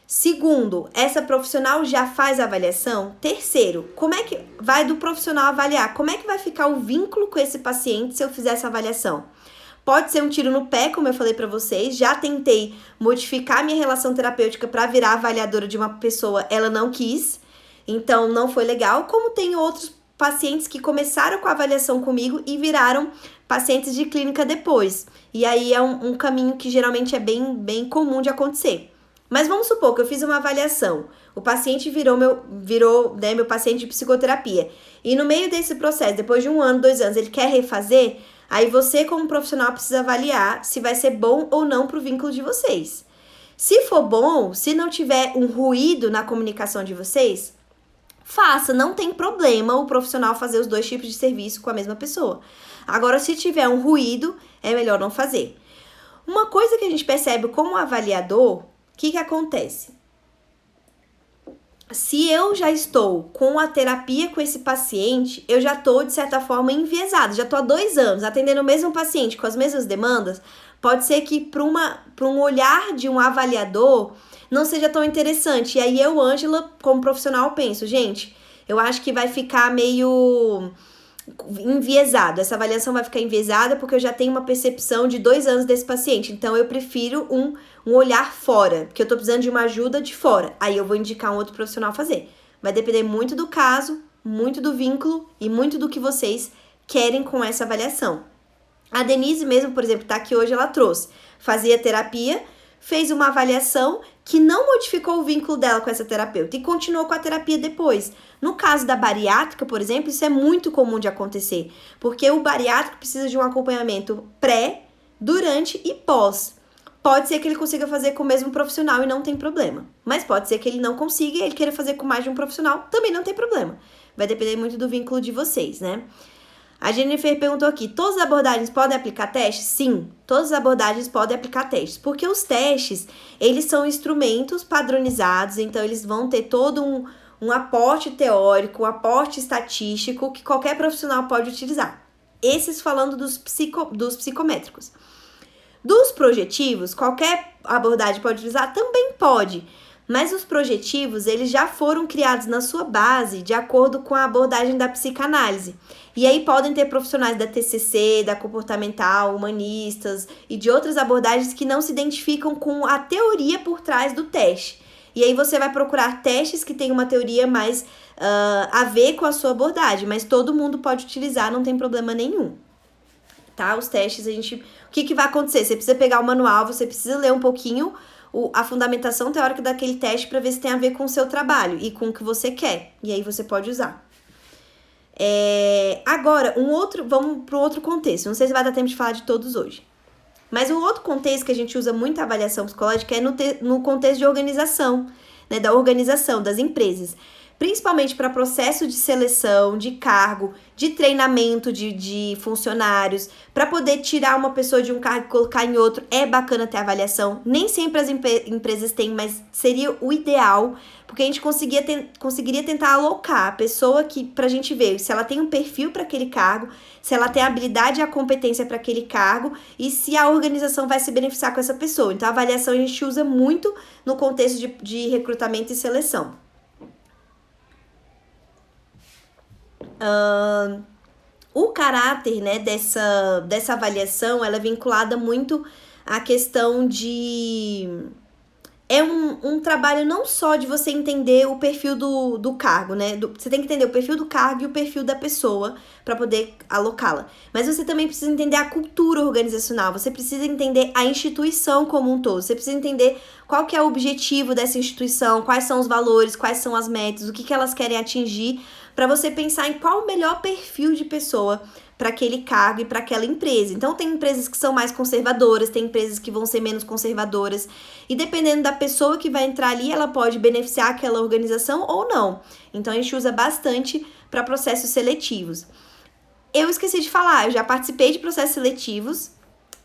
Segundo, essa profissional já faz a avaliação? Terceiro, como é que vai do profissional avaliar? Como é que vai ficar o vínculo com esse paciente se eu fizer essa avaliação? Pode ser um tiro no pé, como eu falei pra vocês. Já tentei modificar minha relação terapêutica para virar avaliadora de uma pessoa, ela não quis. Então, não foi legal. Como tem outros pacientes que começaram com a avaliação comigo e viraram pacientes de clínica depois. E aí é um caminho que geralmente é bem comum de acontecer. Mas vamos supor que eu fiz uma avaliação, o paciente virou meu paciente de psicoterapia. E no meio desse processo, depois de 1 ano, 2 anos, ele quer refazer, aí você como profissional precisa avaliar se vai ser bom ou não pro vínculo de vocês. Se for bom, se não tiver um ruído na comunicação de vocês, faça, não tem problema o profissional fazer os 2 tipos de serviço com a mesma pessoa. Agora, se tiver um ruído, é melhor não fazer. Uma coisa que a gente percebe como avaliador, o que acontece? Se eu já estou com a terapia com esse paciente, eu já estou, de certa forma, enviesada. Já estou há 2 anos atendendo o mesmo paciente com as mesmas demandas. Pode ser que para um olhar de um avaliador não seja tão interessante. E aí eu, Ângela, como profissional, penso, gente, eu acho que vai ficar meio enviesado. Essa avaliação vai ficar enviesada porque eu já tenho uma percepção de 2 anos desse paciente. Então, eu prefiro um olhar fora, porque eu tô precisando de uma ajuda de fora. Aí eu vou indicar um outro profissional fazer. Vai depender muito do caso, muito do vínculo e muito do que vocês querem com essa avaliação. A Denise mesmo, por exemplo, tá aqui hoje, ela trouxe. Fazia terapia, fez uma avaliação que não modificou o vínculo dela com essa terapeuta e continuou com a terapia depois. No caso da bariátrica, por exemplo, isso é muito comum de acontecer, porque o bariátrico precisa de um acompanhamento pré, durante e pós. Pode ser que ele consiga fazer com o mesmo profissional e não tem problema, mas pode ser que ele não consiga e ele queira fazer com mais de um profissional, também não tem problema. Vai depender muito do vínculo de vocês, né? A Jennifer perguntou aqui, todas as abordagens podem aplicar testes? Sim, todas as abordagens podem aplicar testes, porque os testes, eles são instrumentos padronizados, então eles vão ter todo um aporte teórico, um aporte estatístico que qualquer profissional pode utilizar. Esses falando dos psicométricos. Dos projetivos, qualquer abordagem pode utilizar? Também pode. Mas os projetivos, eles já foram criados na sua base de acordo com a abordagem da psicanálise. E aí podem ter profissionais da TCC, da comportamental, humanistas e de outras abordagens que não se identificam com a teoria por trás do teste. E aí você vai procurar testes que têm uma teoria mais a ver com a sua abordagem, mas todo mundo pode utilizar, não tem problema nenhum. Tá? Os testes, o que vai acontecer? Você precisa pegar o manual, você precisa ler um pouquinho a fundamentação teórica daquele teste para ver se tem a ver com o seu trabalho e com o que você quer. E aí você pode usar. Agora, vamos para um outro contexto. Não sei se vai dar tempo de falar de todos hoje. Mas um outro contexto que a gente usa muito a avaliação psicológica é no contexto de organização, né, da organização das empresas. Principalmente para processo de seleção, de cargo, de treinamento de funcionários, para poder tirar uma pessoa de um cargo e colocar em outro, é bacana ter avaliação. Nem sempre as empresas têm, mas seria o ideal, porque a gente conseguiria tentar alocar a pessoa pra gente ver se ela tem um perfil para aquele cargo, se ela tem a habilidade e a competência para aquele cargo e se a organização vai se beneficiar com essa pessoa. Então, a avaliação a gente usa muito no contexto de recrutamento e seleção. O caráter, né, dessa avaliação, ela é vinculada muito à questão de... É um trabalho não só de você entender o perfil do cargo, né? Você tem que entender o perfil do cargo e o perfil da pessoa para poder alocá-la. Mas você também precisa entender a cultura organizacional, você precisa entender a instituição como um todo, você precisa entender qual que é o objetivo dessa instituição, quais são os valores, quais são as metas, o que elas querem atingir, para você pensar em qual o melhor perfil de pessoa para aquele cargo e para aquela empresa. Então, tem empresas que são mais conservadoras, tem empresas que vão ser menos conservadoras, e dependendo da pessoa que vai entrar ali, ela pode beneficiar aquela organização ou não. Então, a gente usa bastante para processos seletivos. Eu esqueci de falar, eu já participei de processos seletivos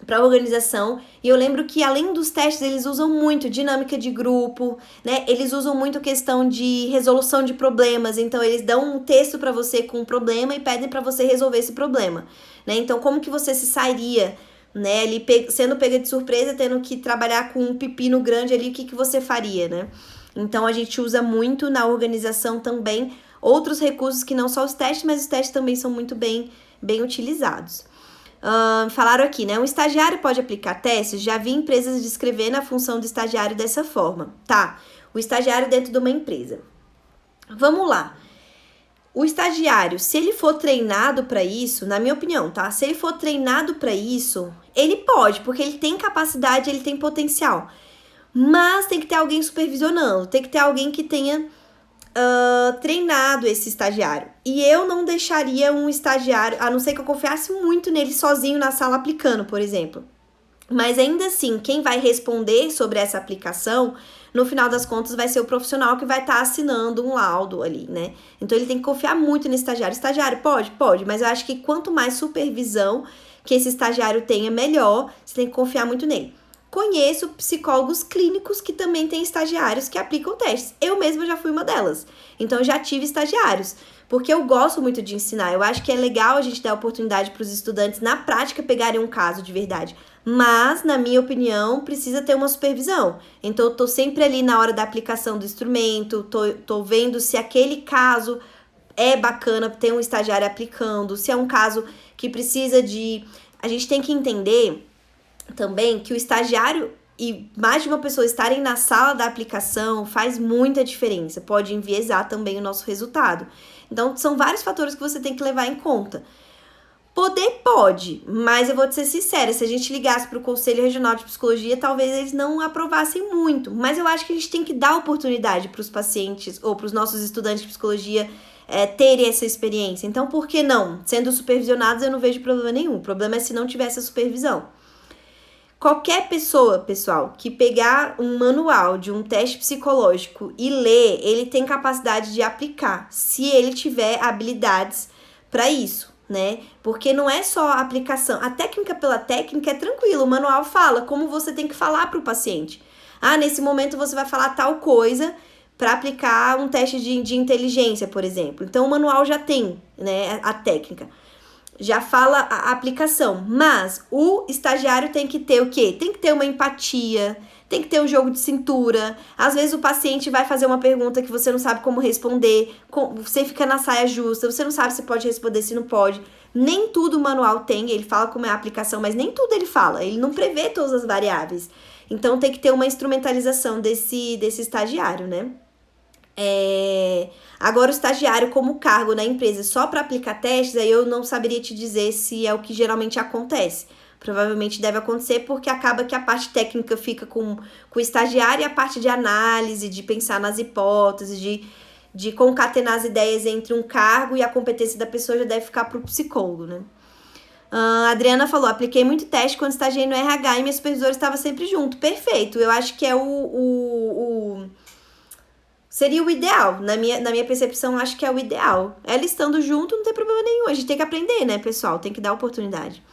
para organização, e eu lembro que além dos testes, eles usam muito dinâmica de grupo, né? Eles usam muito questão de resolução de problemas, então eles dão um texto para você com um problema e pedem para você resolver esse problema, né? Então, como que você se sairia, né, ali sendo pega de surpresa, tendo que trabalhar com um pepino grande ali, o que você faria, né? Então, a gente usa muito na organização também outros recursos que não só os testes, mas os testes também são muito bem utilizados. Falaram aqui, né? Um estagiário pode aplicar testes? Já vi empresas descrevendo a função do estagiário dessa forma. Tá, o estagiário dentro de uma empresa. Vamos lá. O estagiário, se ele for treinado para isso, na minha opinião, tá? Se ele for treinado para isso, ele pode, porque ele tem capacidade, ele tem potencial. Mas tem que ter alguém supervisionando, tem que ter alguém que tenha treinado esse estagiário. E eu não deixaria um estagiário, a não ser que eu confiasse muito nele sozinho na sala aplicando, por exemplo. Mas ainda assim, quem vai responder sobre essa aplicação, no final das contas, vai ser o profissional que vai estar assinando um laudo ali, né? Então, ele tem que confiar muito no estagiário. Estagiário pode, mas eu acho que quanto mais supervisão que esse estagiário tenha, melhor. Você tem que confiar muito nele. Conheço psicólogos clínicos que também têm estagiários que aplicam testes. Eu mesma já fui uma delas. Então, eu já tive estagiários. Porque eu gosto muito de ensinar. Eu acho que é legal a gente dar oportunidade para os estudantes, na prática, pegarem um caso de verdade. Mas, na minha opinião, precisa ter uma supervisão. Então, eu tô sempre ali na hora da aplicação do instrumento, tô vendo se aquele caso é bacana ter um estagiário aplicando, se é um caso que precisa de... A gente tem que entender também que o estagiário e mais de uma pessoa estarem na sala da aplicação faz muita diferença, pode enviesar também o nosso resultado. Então, são vários fatores que você tem que levar em conta. Poder pode, mas eu vou te ser sincera, se a gente ligasse para o Conselho Regional de Psicologia, talvez eles não aprovassem muito, mas eu acho que a gente tem que dar oportunidade para os pacientes ou para os nossos estudantes de psicologia terem essa experiência. Então, por que não? Sendo supervisionados, eu não vejo problema nenhum. O problema é se não tiver essa supervisão. Qualquer pessoa, pessoal, que pegar um manual de um teste psicológico e ler, ele tem capacidade de aplicar, se ele tiver habilidades para isso, né? Porque não é só a aplicação. A técnica pela técnica é tranquilo, o manual fala como você tem que falar para o paciente. Ah, nesse momento você vai falar tal coisa para aplicar um teste de inteligência, por exemplo. Então, o manual já tem, né, a técnica. Já fala a aplicação, mas o estagiário tem que ter o quê? Tem que ter uma empatia, tem que ter um jogo de cintura. Às vezes o paciente vai fazer uma pergunta que você não sabe como responder, você fica na saia justa, você não sabe se pode responder, se não pode. Nem tudo o manual tem, ele fala como é a aplicação, mas nem tudo ele fala, ele não prevê todas as variáveis. Então tem que ter uma instrumentalização desse estagiário, né? Agora, o estagiário como cargo na empresa só para aplicar testes, aí eu não saberia te dizer se é o que geralmente acontece. Provavelmente deve acontecer porque acaba que a parte técnica fica com o estagiário e a parte de análise, de pensar nas hipóteses, de concatenar as ideias entre um cargo e a competência da pessoa já deve ficar para o psicólogo, né? A Adriana falou, apliquei muito teste quando estagiei no RH e minha supervisora estava sempre junto. Perfeito, eu acho que é seria o ideal, na minha percepção, acho que é o ideal. Ela estando junto, não tem problema nenhum. A gente tem que aprender, né, pessoal? Tem que dar oportunidade.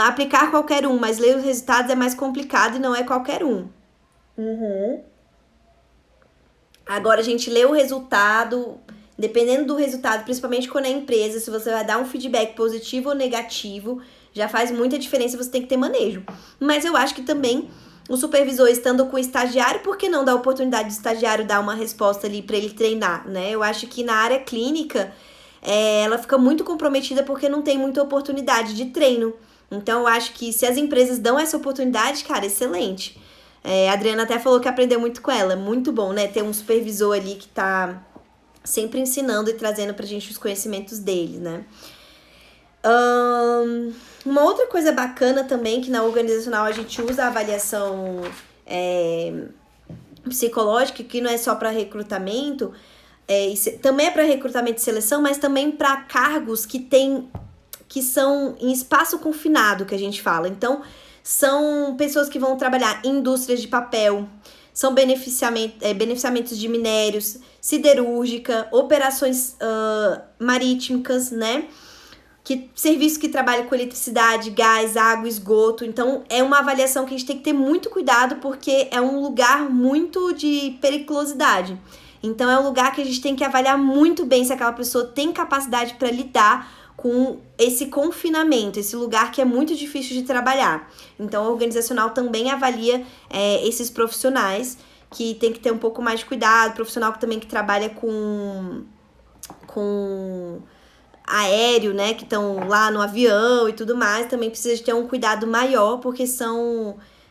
Aplicar qualquer um, mas ler os resultados é mais complicado e não é qualquer um. Agora, a gente lê o resultado, dependendo do resultado, principalmente quando é empresa, se você vai dar um feedback positivo ou negativo, já faz muita diferença, você tem que ter manejo. Mas eu acho que também o supervisor estando com o estagiário, por que não dar a oportunidade do estagiário dar uma resposta ali para ele treinar, né? Eu acho que na área clínica, ela fica muito comprometida porque não tem muita oportunidade de treino. Então, eu acho que se as empresas dão essa oportunidade, cara, excelente. A Adriana até falou que aprendeu muito com ela. Muito bom, né? Ter um supervisor ali que tá sempre ensinando e trazendo pra gente os conhecimentos dele, né? Uma outra coisa bacana também, que na organizacional a gente usa a avaliação psicológica, que não é só para recrutamento, Também é para recrutamento e seleção, mas também para cargos que são em espaço confinado, que a gente fala. Então, são pessoas que vão trabalhar em indústrias de papel, são beneficiamentos de minérios, siderúrgica, operações marítimas, né? Serviço que trabalha com eletricidade, gás, água, esgoto. Então, é uma avaliação que a gente tem que ter muito cuidado, porque é um lugar muito de periculosidade. Então, é um lugar que a gente tem que avaliar muito bem se aquela pessoa tem capacidade para lidar com esse confinamento, esse lugar que é muito difícil de trabalhar. Então, a organizacional também avalia esses profissionais, que tem que ter um pouco mais de cuidado, profissional que trabalha com aéreo, né, que estão lá no avião e tudo mais, também precisa de ter um cuidado maior, porque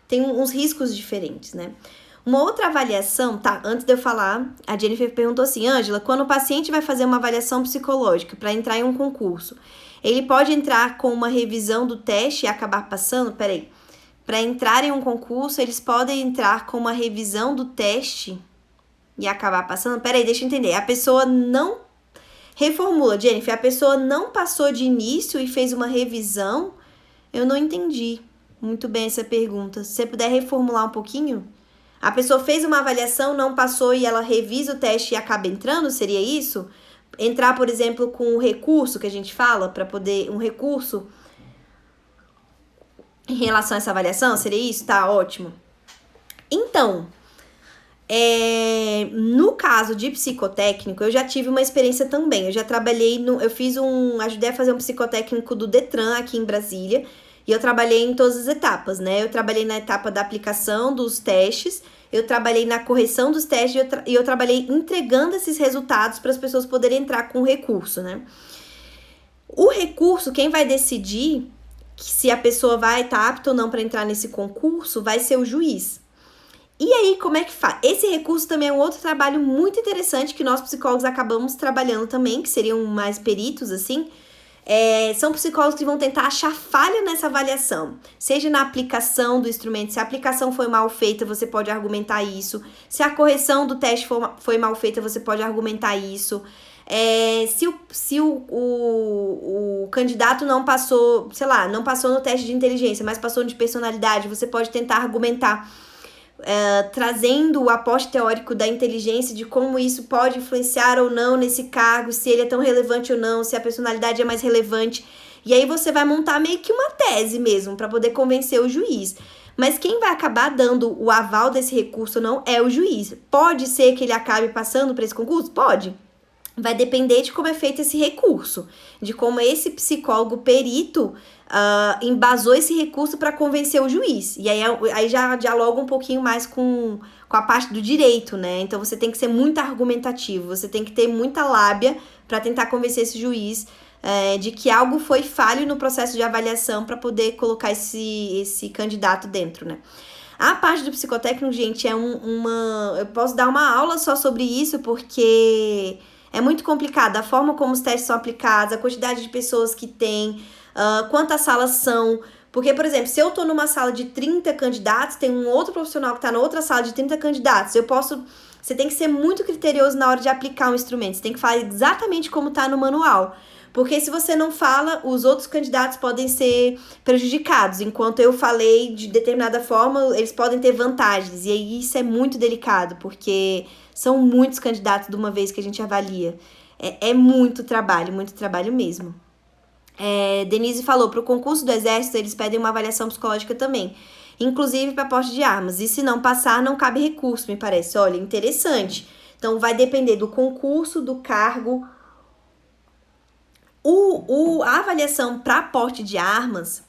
tem uns riscos diferentes, né. Uma outra avaliação, tá? Antes de eu falar, a Jennifer perguntou assim, Ângela, quando o paciente vai fazer uma avaliação psicológica para entrar em um concurso, ele pode entrar com uma revisão do teste e acabar passando? Peraí. Para entrar em um concurso, eles podem entrar com uma revisão do teste e acabar passando? Peraí, deixa eu entender. A pessoa não... Reformula, Jennifer. A pessoa não passou de início e fez uma revisão? Eu não entendi muito bem essa pergunta. Se você puder reformular um pouquinho... A pessoa fez uma avaliação, não passou e ela revisa o teste e acaba entrando? Seria isso? Entrar, por exemplo, com um recurso que a gente fala, para poder... Um recurso em relação a essa avaliação? Seria isso? Tá, ótimo. Então, no caso de psicotécnico, eu já tive uma experiência também. Eu já trabalhei, ajudei a fazer um psicotécnico do Detran aqui em Brasília. E eu trabalhei em todas as etapas, né? Eu trabalhei na etapa da aplicação dos testes, eu trabalhei na correção dos testes e eu trabalhei entregando esses resultados para as pessoas poderem entrar com o recurso, né? O recurso, quem vai decidir se a pessoa vai estar apta ou não para entrar nesse concurso vai ser o juiz. E aí, como é que faz? Esse recurso também é um outro trabalho muito interessante que nós psicólogos acabamos trabalhando também, que seriam mais peritos, assim. São psicólogos que vão tentar achar falha nessa avaliação, seja na aplicação do instrumento. Se a aplicação foi mal feita, você pode argumentar isso. Se a correção do teste foi mal feita, você pode argumentar isso. Se o candidato não passou, sei lá, não passou no teste de inteligência, mas passou no de personalidade, você pode tentar argumentar trazendo o aporte teórico da inteligência, de como isso pode influenciar ou não nesse cargo, se ele é tão relevante ou não, se a personalidade é mais relevante. E aí você vai montar meio que uma tese mesmo, para poder convencer o juiz. Mas quem vai acabar dando o aval desse recurso ou não é o juiz. Pode ser que ele acabe passando para esse concurso? Pode. Vai depender de como é feito esse recurso, de como esse psicólogo perito embasou esse recurso para convencer o juiz. E aí já dialoga um pouquinho mais com a parte do direito, né? Então você tem que ser muito argumentativo, você tem que ter muita lábia para tentar convencer esse juiz de que algo foi falho no processo de avaliação para poder colocar esse candidato dentro, né? A parte do psicotécnico, gente, eu posso dar uma aula só sobre isso, porque é muito complicado a forma como os testes são aplicados, a quantidade de pessoas que tem, quantas salas são. Porque, por exemplo, se eu tô numa sala de 30 candidatos, tem um outro profissional que tá na outra sala de 30 candidatos, você tem que ser muito criterioso na hora de aplicar um instrumento, você tem que falar exatamente como tá no manual. Porque se você não fala, os outros candidatos podem ser prejudicados. Enquanto eu falei de determinada forma, eles podem ter vantagens. E aí isso é muito delicado, porque são muitos candidatos de uma vez que a gente avalia. É muito trabalho mesmo. Denise falou, para o concurso do Exército, eles pedem uma avaliação psicológica também. Inclusive para porte de armas. E se não passar, não cabe recurso, me parece. Olha, interessante. Então, vai depender do concurso, do cargo. A avaliação para porte de armas,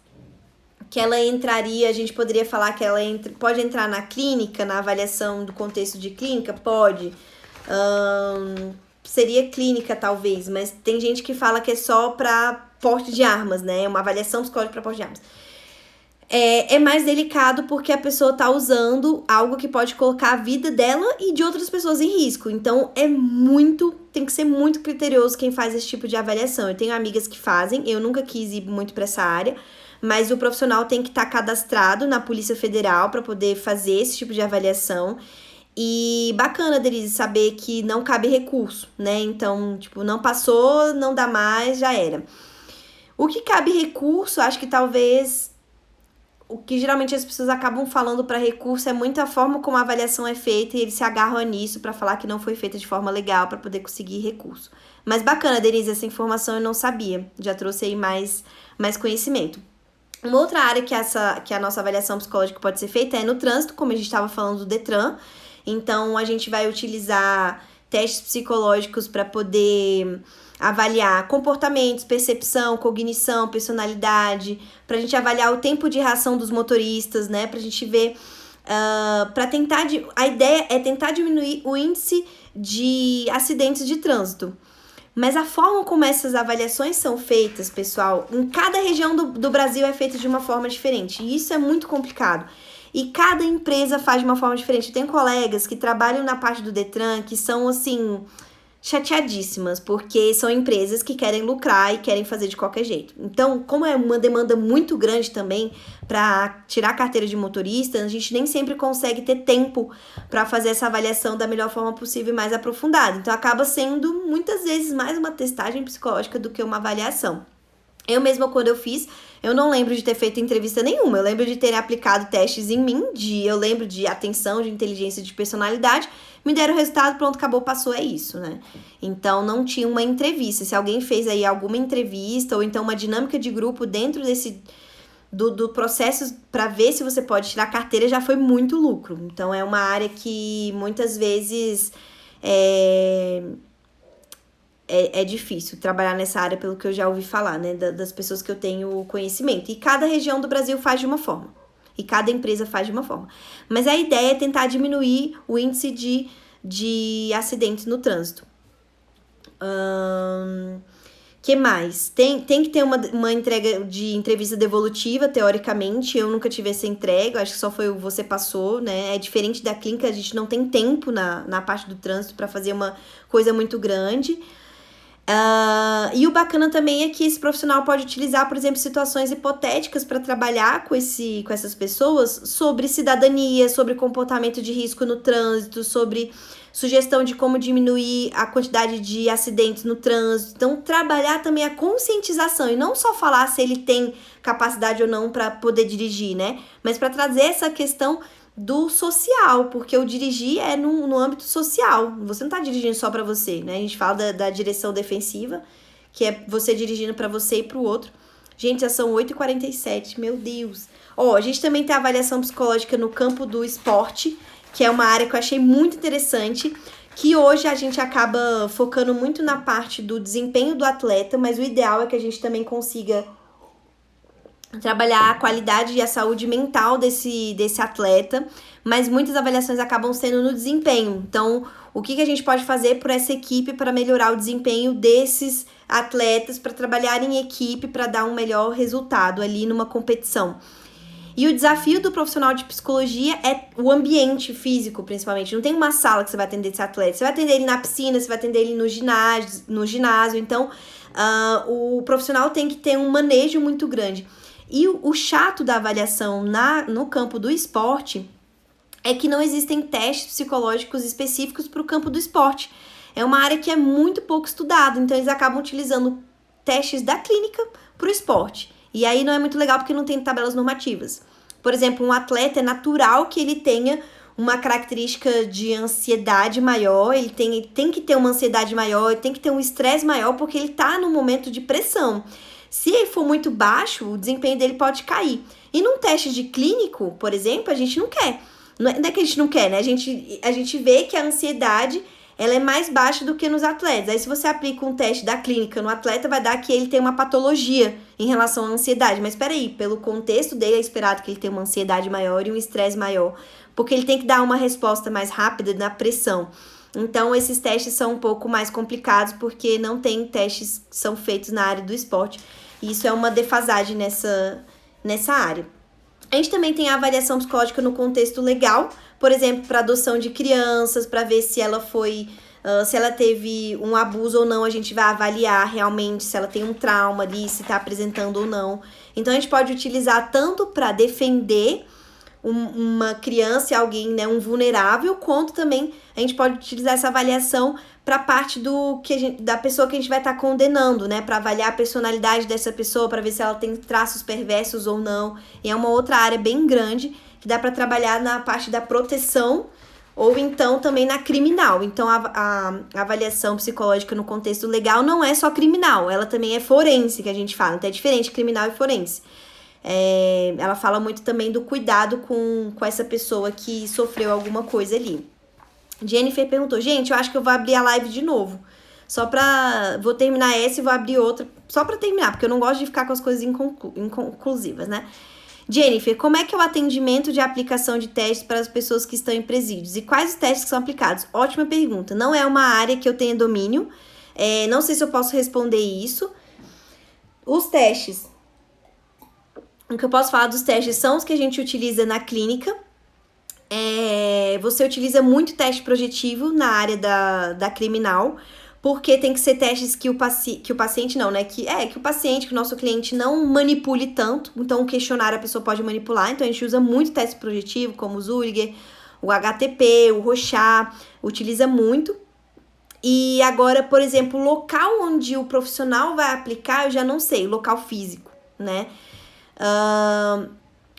que ela entraria, a gente poderia falar que ela pode entrar na clínica, na avaliação do contexto de clínica? Pode. Seria clínica, talvez, mas tem gente que fala que é só para porte de armas, né? Uma avaliação psicológica para porte de armas. É mais delicado porque a pessoa tá usando algo que pode colocar a vida dela e de outras pessoas em risco. Então, tem que ser muito criterioso quem faz esse tipo de avaliação. Eu tenho amigas que fazem, eu nunca quis ir muito para essa área, mas o profissional tem que estar cadastrado na Polícia Federal para poder fazer esse tipo de avaliação. E bacana, Denise, saber que não cabe recurso, né? Então, tipo, não passou, não dá mais, já era. O que cabe recurso, acho que talvez o que geralmente as pessoas acabam falando para recurso é muito a forma como a avaliação é feita e eles se agarram nisso para falar que não foi feita de forma legal para poder conseguir recurso. Mas bacana, Denise, essa informação eu não sabia. Já trouxe aí mais conhecimento. Uma outra área que a nossa avaliação psicológica pode ser feita é no trânsito, como a gente estava falando do Detran. Então, a gente vai utilizar testes psicológicos para poder avaliar comportamentos, percepção, cognição, personalidade, para a gente avaliar o tempo de reação dos motoristas, né? Para a gente ver, a ideia é tentar diminuir o índice de acidentes de trânsito. Mas a forma como essas avaliações são feitas, pessoal, em cada região do Brasil é feita de uma forma diferente. E isso é muito complicado. E cada empresa faz de uma forma diferente. Eu tenho colegas que trabalham na parte do Detran que são, assim, chateadíssimas, porque são empresas que querem lucrar e querem fazer de qualquer jeito. Então, como é uma demanda muito grande também para tirar a carteira de motorista, a gente nem sempre consegue ter tempo para fazer essa avaliação da melhor forma possível e mais aprofundada. Então, acaba sendo muitas vezes mais uma testagem psicológica do que uma avaliação. Eu mesma, quando eu fiz, eu não lembro de ter feito entrevista nenhuma. Eu lembro de terem aplicado testes em mim, eu lembro de atenção, de inteligência, de personalidade. Me deram o resultado, pronto, acabou, passou, é isso, né? Então, não tinha uma entrevista. Se alguém fez aí alguma entrevista ou então uma dinâmica de grupo dentro do processo para ver se você pode tirar carteira, já foi muito lucro. Então, é uma área que muitas vezes é difícil trabalhar nessa área, pelo que eu já ouvi falar, né? Das pessoas que eu tenho conhecimento. E cada região do Brasil faz de uma forma. E cada empresa faz de uma forma. Mas a ideia é tentar diminuir o índice de acidentes no trânsito. Que mais? Tem que ter uma entrega de entrevista devolutiva, teoricamente. Eu nunca tive essa entrega, acho que só foi o você passou, né? É diferente da clínica, a gente não tem tempo na parte do trânsito para fazer uma coisa muito grande. E o bacana também é que esse profissional pode utilizar, por exemplo, situações hipotéticas para trabalhar com essas pessoas sobre cidadania, sobre comportamento de risco no trânsito, sobre sugestão de como diminuir a quantidade de acidentes no trânsito. Então, trabalhar também a conscientização e não só falar se ele tem capacidade ou não para poder dirigir, né? Mas para trazer essa questão do social, porque o dirigir é no âmbito social. Você não tá dirigindo só para você, né? A gente fala da direção defensiva, que é você dirigindo para você e para o outro. Gente, já são 8h47, meu Deus. A gente também tem a avaliação psicológica no campo do esporte, que é uma área que eu achei muito interessante, que hoje a gente acaba focando muito na parte do desempenho do atleta, mas o ideal é que a gente também consiga trabalhar a qualidade e a saúde mental desse atleta, mas muitas avaliações acabam sendo no desempenho. Então, o que a gente pode fazer por essa equipe para melhorar o desempenho desses atletas, para trabalhar em equipe, para dar um melhor resultado ali numa competição. E o desafio do profissional de psicologia é o ambiente físico, principalmente. Não tem uma sala que você vai atender esse atleta. Você vai atender ele na piscina, você vai atender ele no ginásio. Então, o profissional tem que ter um manejo muito grande. E o chato da avaliação no campo do esporte é que não existem testes psicológicos específicos para o campo do esporte. É uma área que é muito pouco estudada, então eles acabam utilizando testes da clínica para o esporte. E aí não é muito legal porque não tem tabelas normativas. Por exemplo, um atleta é natural que ele tenha uma característica de ansiedade maior, ele tem que ter uma ansiedade maior, ele tem que ter um estresse maior porque ele está num momento de pressão. Se ele for muito baixo, o desempenho dele pode cair. E num teste de clínico, por exemplo, a gente não quer. Não é que a gente não quer, né? A gente vê que a ansiedade ela é mais baixa do que nos atletas. Aí se você aplica um teste da clínica no atleta, vai dar que ele tem uma patologia em relação à ansiedade. Mas peraí, pelo contexto dele é esperado que ele tenha uma ansiedade maior e um estresse maior. Porque ele tem que dar uma resposta mais rápida na pressão. Então, esses testes são um pouco mais complicados porque não tem testes que são feitos na área do esporte. E isso é uma defasagem nessa área. A gente também tem a avaliação psicológica no contexto legal, por exemplo, para adoção de crianças, para ver se ela se ela teve um abuso ou não, a gente vai avaliar realmente se ela tem um trauma ali, se está apresentando ou não. Então, a gente pode utilizar tanto para defender, uma criança e alguém, né, um vulnerável, quanto também a gente pode utilizar essa avaliação para a parte da pessoa que a gente vai estar condenando, né, para avaliar a personalidade dessa pessoa, para ver se ela tem traços perversos ou não. E é uma outra área bem grande que dá para trabalhar na parte da proteção ou então também na criminal. Então a avaliação psicológica no contexto legal não é só criminal, ela também é forense, que a gente fala, então é diferente criminal e forense. Ela fala muito também do cuidado com essa pessoa que sofreu alguma coisa ali. Jennifer perguntou, gente, eu acho que eu vou abrir a live de novo. Vou terminar essa e vou abrir outra, só pra terminar, porque eu não gosto de ficar com as coisas inconclusivas, né? Jennifer, como é que é o atendimento de aplicação de testes para as pessoas que estão em presídios? E quais os testes que são aplicados? Ótima pergunta. Não é uma área que eu tenha domínio. Não sei se eu posso responder isso. Os testes. O que eu posso falar dos testes são os que a gente utiliza na clínica. Você utiliza muito teste projetivo na área da criminal, porque tem que ser testes que o paciente não, né? Que o paciente, que o nosso cliente não manipule tanto. Então, o questionário a pessoa pode manipular. Então, a gente usa muito teste projetivo, como o Zurger, o HTP, o Rorschach, utiliza muito. E agora, por exemplo, o local onde o profissional vai aplicar, eu já não sei, o local físico, né?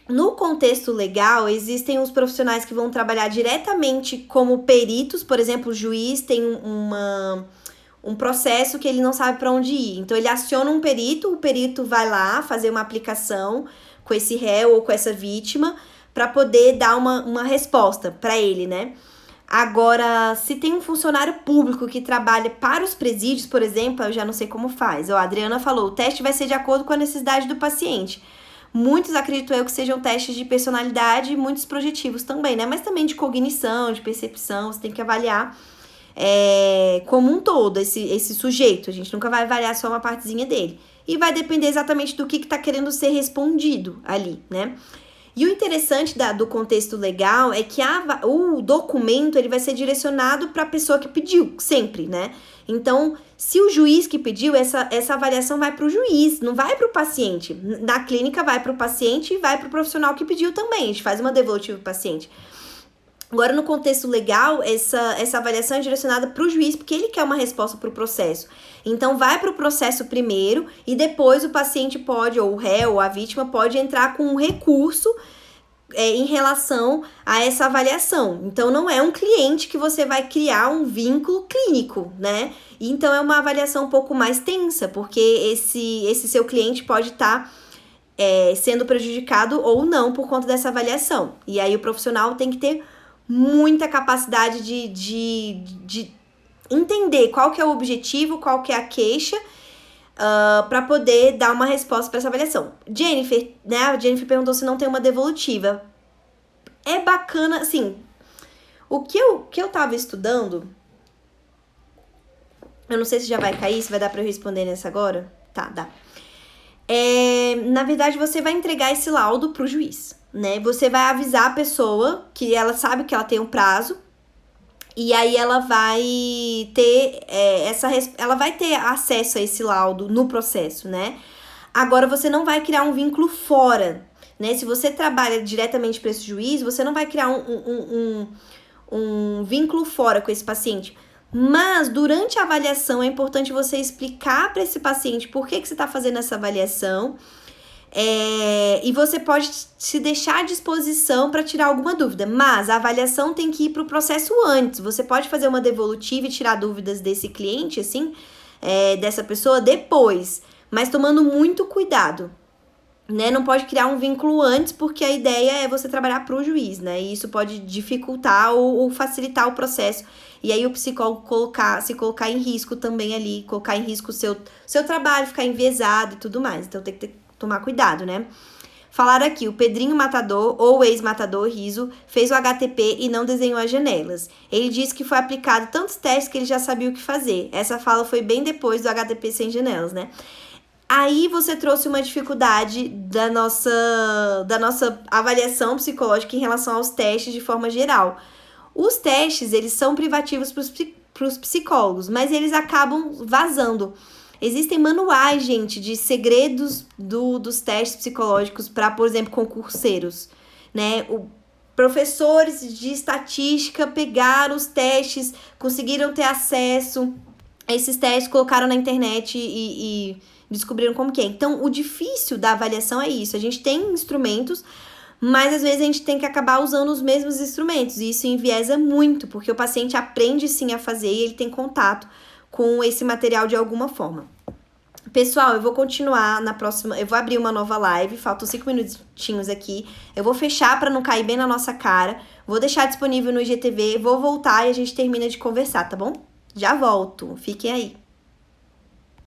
No contexto legal, existem os profissionais que vão trabalhar diretamente como peritos. Por exemplo, o juiz tem um processo que ele não sabe para onde ir. Então, ele aciona um perito, o perito vai lá fazer uma aplicação com esse réu ou com essa vítima para poder dar uma resposta para ele, né? Agora, se tem um funcionário público que trabalha para os presídios, por exemplo, eu já não sei como faz. A Adriana falou, o teste vai ser de acordo com a necessidade do paciente. Muitos, acredito eu, que sejam testes de personalidade e muitos projetivos também, né? Mas também de cognição, de percepção, você tem que avaliar como um todo esse sujeito. A gente nunca vai avaliar só uma partezinha dele. E vai depender exatamente do que está querendo ser respondido ali, né? E o interessante do contexto legal é que o documento ele vai ser direcionado para a pessoa que pediu, sempre, né? Então, se o juiz que pediu, essa avaliação vai para o juiz, não vai para o paciente. Na clínica vai para o paciente e vai para o profissional que pediu também. A gente faz uma devolutiva para o paciente. Agora, no contexto legal, essa avaliação é direcionada para o juiz, porque ele quer uma resposta para o processo. Então, vai para o processo primeiro e depois o paciente pode, ou o réu, ou a vítima, pode entrar com um recurso em relação a essa avaliação. Então, não é um cliente que você vai criar um vínculo clínico, né? Então, é uma avaliação um pouco mais tensa, porque esse seu cliente pode estar sendo prejudicado ou não por conta dessa avaliação. E aí, o profissional tem que ter muita capacidade de entender qual que é o objetivo, qual que é a queixa, para poder dar uma resposta para essa avaliação. Jennifer, né? A Jennifer perguntou se não tem uma devolutiva. É bacana, assim, o que eu tava estudando, eu não sei se já vai cair, se vai dar para eu responder nessa agora. Tá, dá. Na verdade, você vai entregar esse laudo pro juiz, né? Você vai avisar a pessoa que ela sabe que ela tem um prazo, e aí ela vai ter ela vai ter acesso a esse laudo no processo, né? Agora, você não vai criar um vínculo fora, né? Se você trabalha diretamente para esse juiz, você não vai criar um vínculo fora com esse paciente. Mas, durante a avaliação, é importante você explicar para esse paciente por que você está fazendo essa avaliação. E você pode se deixar à disposição para tirar alguma dúvida, mas a avaliação tem que ir para o processo antes. Você pode fazer uma devolutiva e tirar dúvidas desse cliente, assim, dessa pessoa depois, mas tomando muito cuidado, né? Não pode criar um vínculo antes, porque a ideia é você trabalhar para o juiz, né? E isso pode dificultar ou facilitar o processo. E aí o psicólogo se colocar em risco também ali, colocar em risco o seu trabalho, ficar enviesado e tudo mais. Então tem que tomar cuidado, né? Falaram aqui, o Pedrinho Matador, ou ex-matador, Riso, fez o HTP e não desenhou as janelas. Ele disse que foi aplicado tantos testes que ele já sabia o que fazer. Essa fala foi bem depois do HTP sem janelas, né? Aí você trouxe uma dificuldade da nossa avaliação psicológica em relação aos testes de forma geral. Os testes, eles são privativos para os psicólogos, mas eles acabam vazando. Existem manuais, gente, de segredos dos testes psicológicos para, por exemplo, concurseiros. né? Professores de estatística pegaram os testes, conseguiram ter acesso a esses testes, colocaram na internet e descobriram como que é. Então, o difícil da avaliação é isso. A gente tem instrumentos, mas às vezes a gente tem que acabar usando os mesmos instrumentos. E isso enviesa muito, porque o paciente aprende sim a fazer e ele tem contato com esse material de alguma forma. Pessoal, eu vou continuar na próxima, eu vou abrir uma nova live, faltam 5 minutinhos aqui, eu vou fechar para não cair bem na nossa cara, vou deixar disponível no IGTV, vou voltar e a gente termina de conversar, tá bom? Já volto, fiquem aí.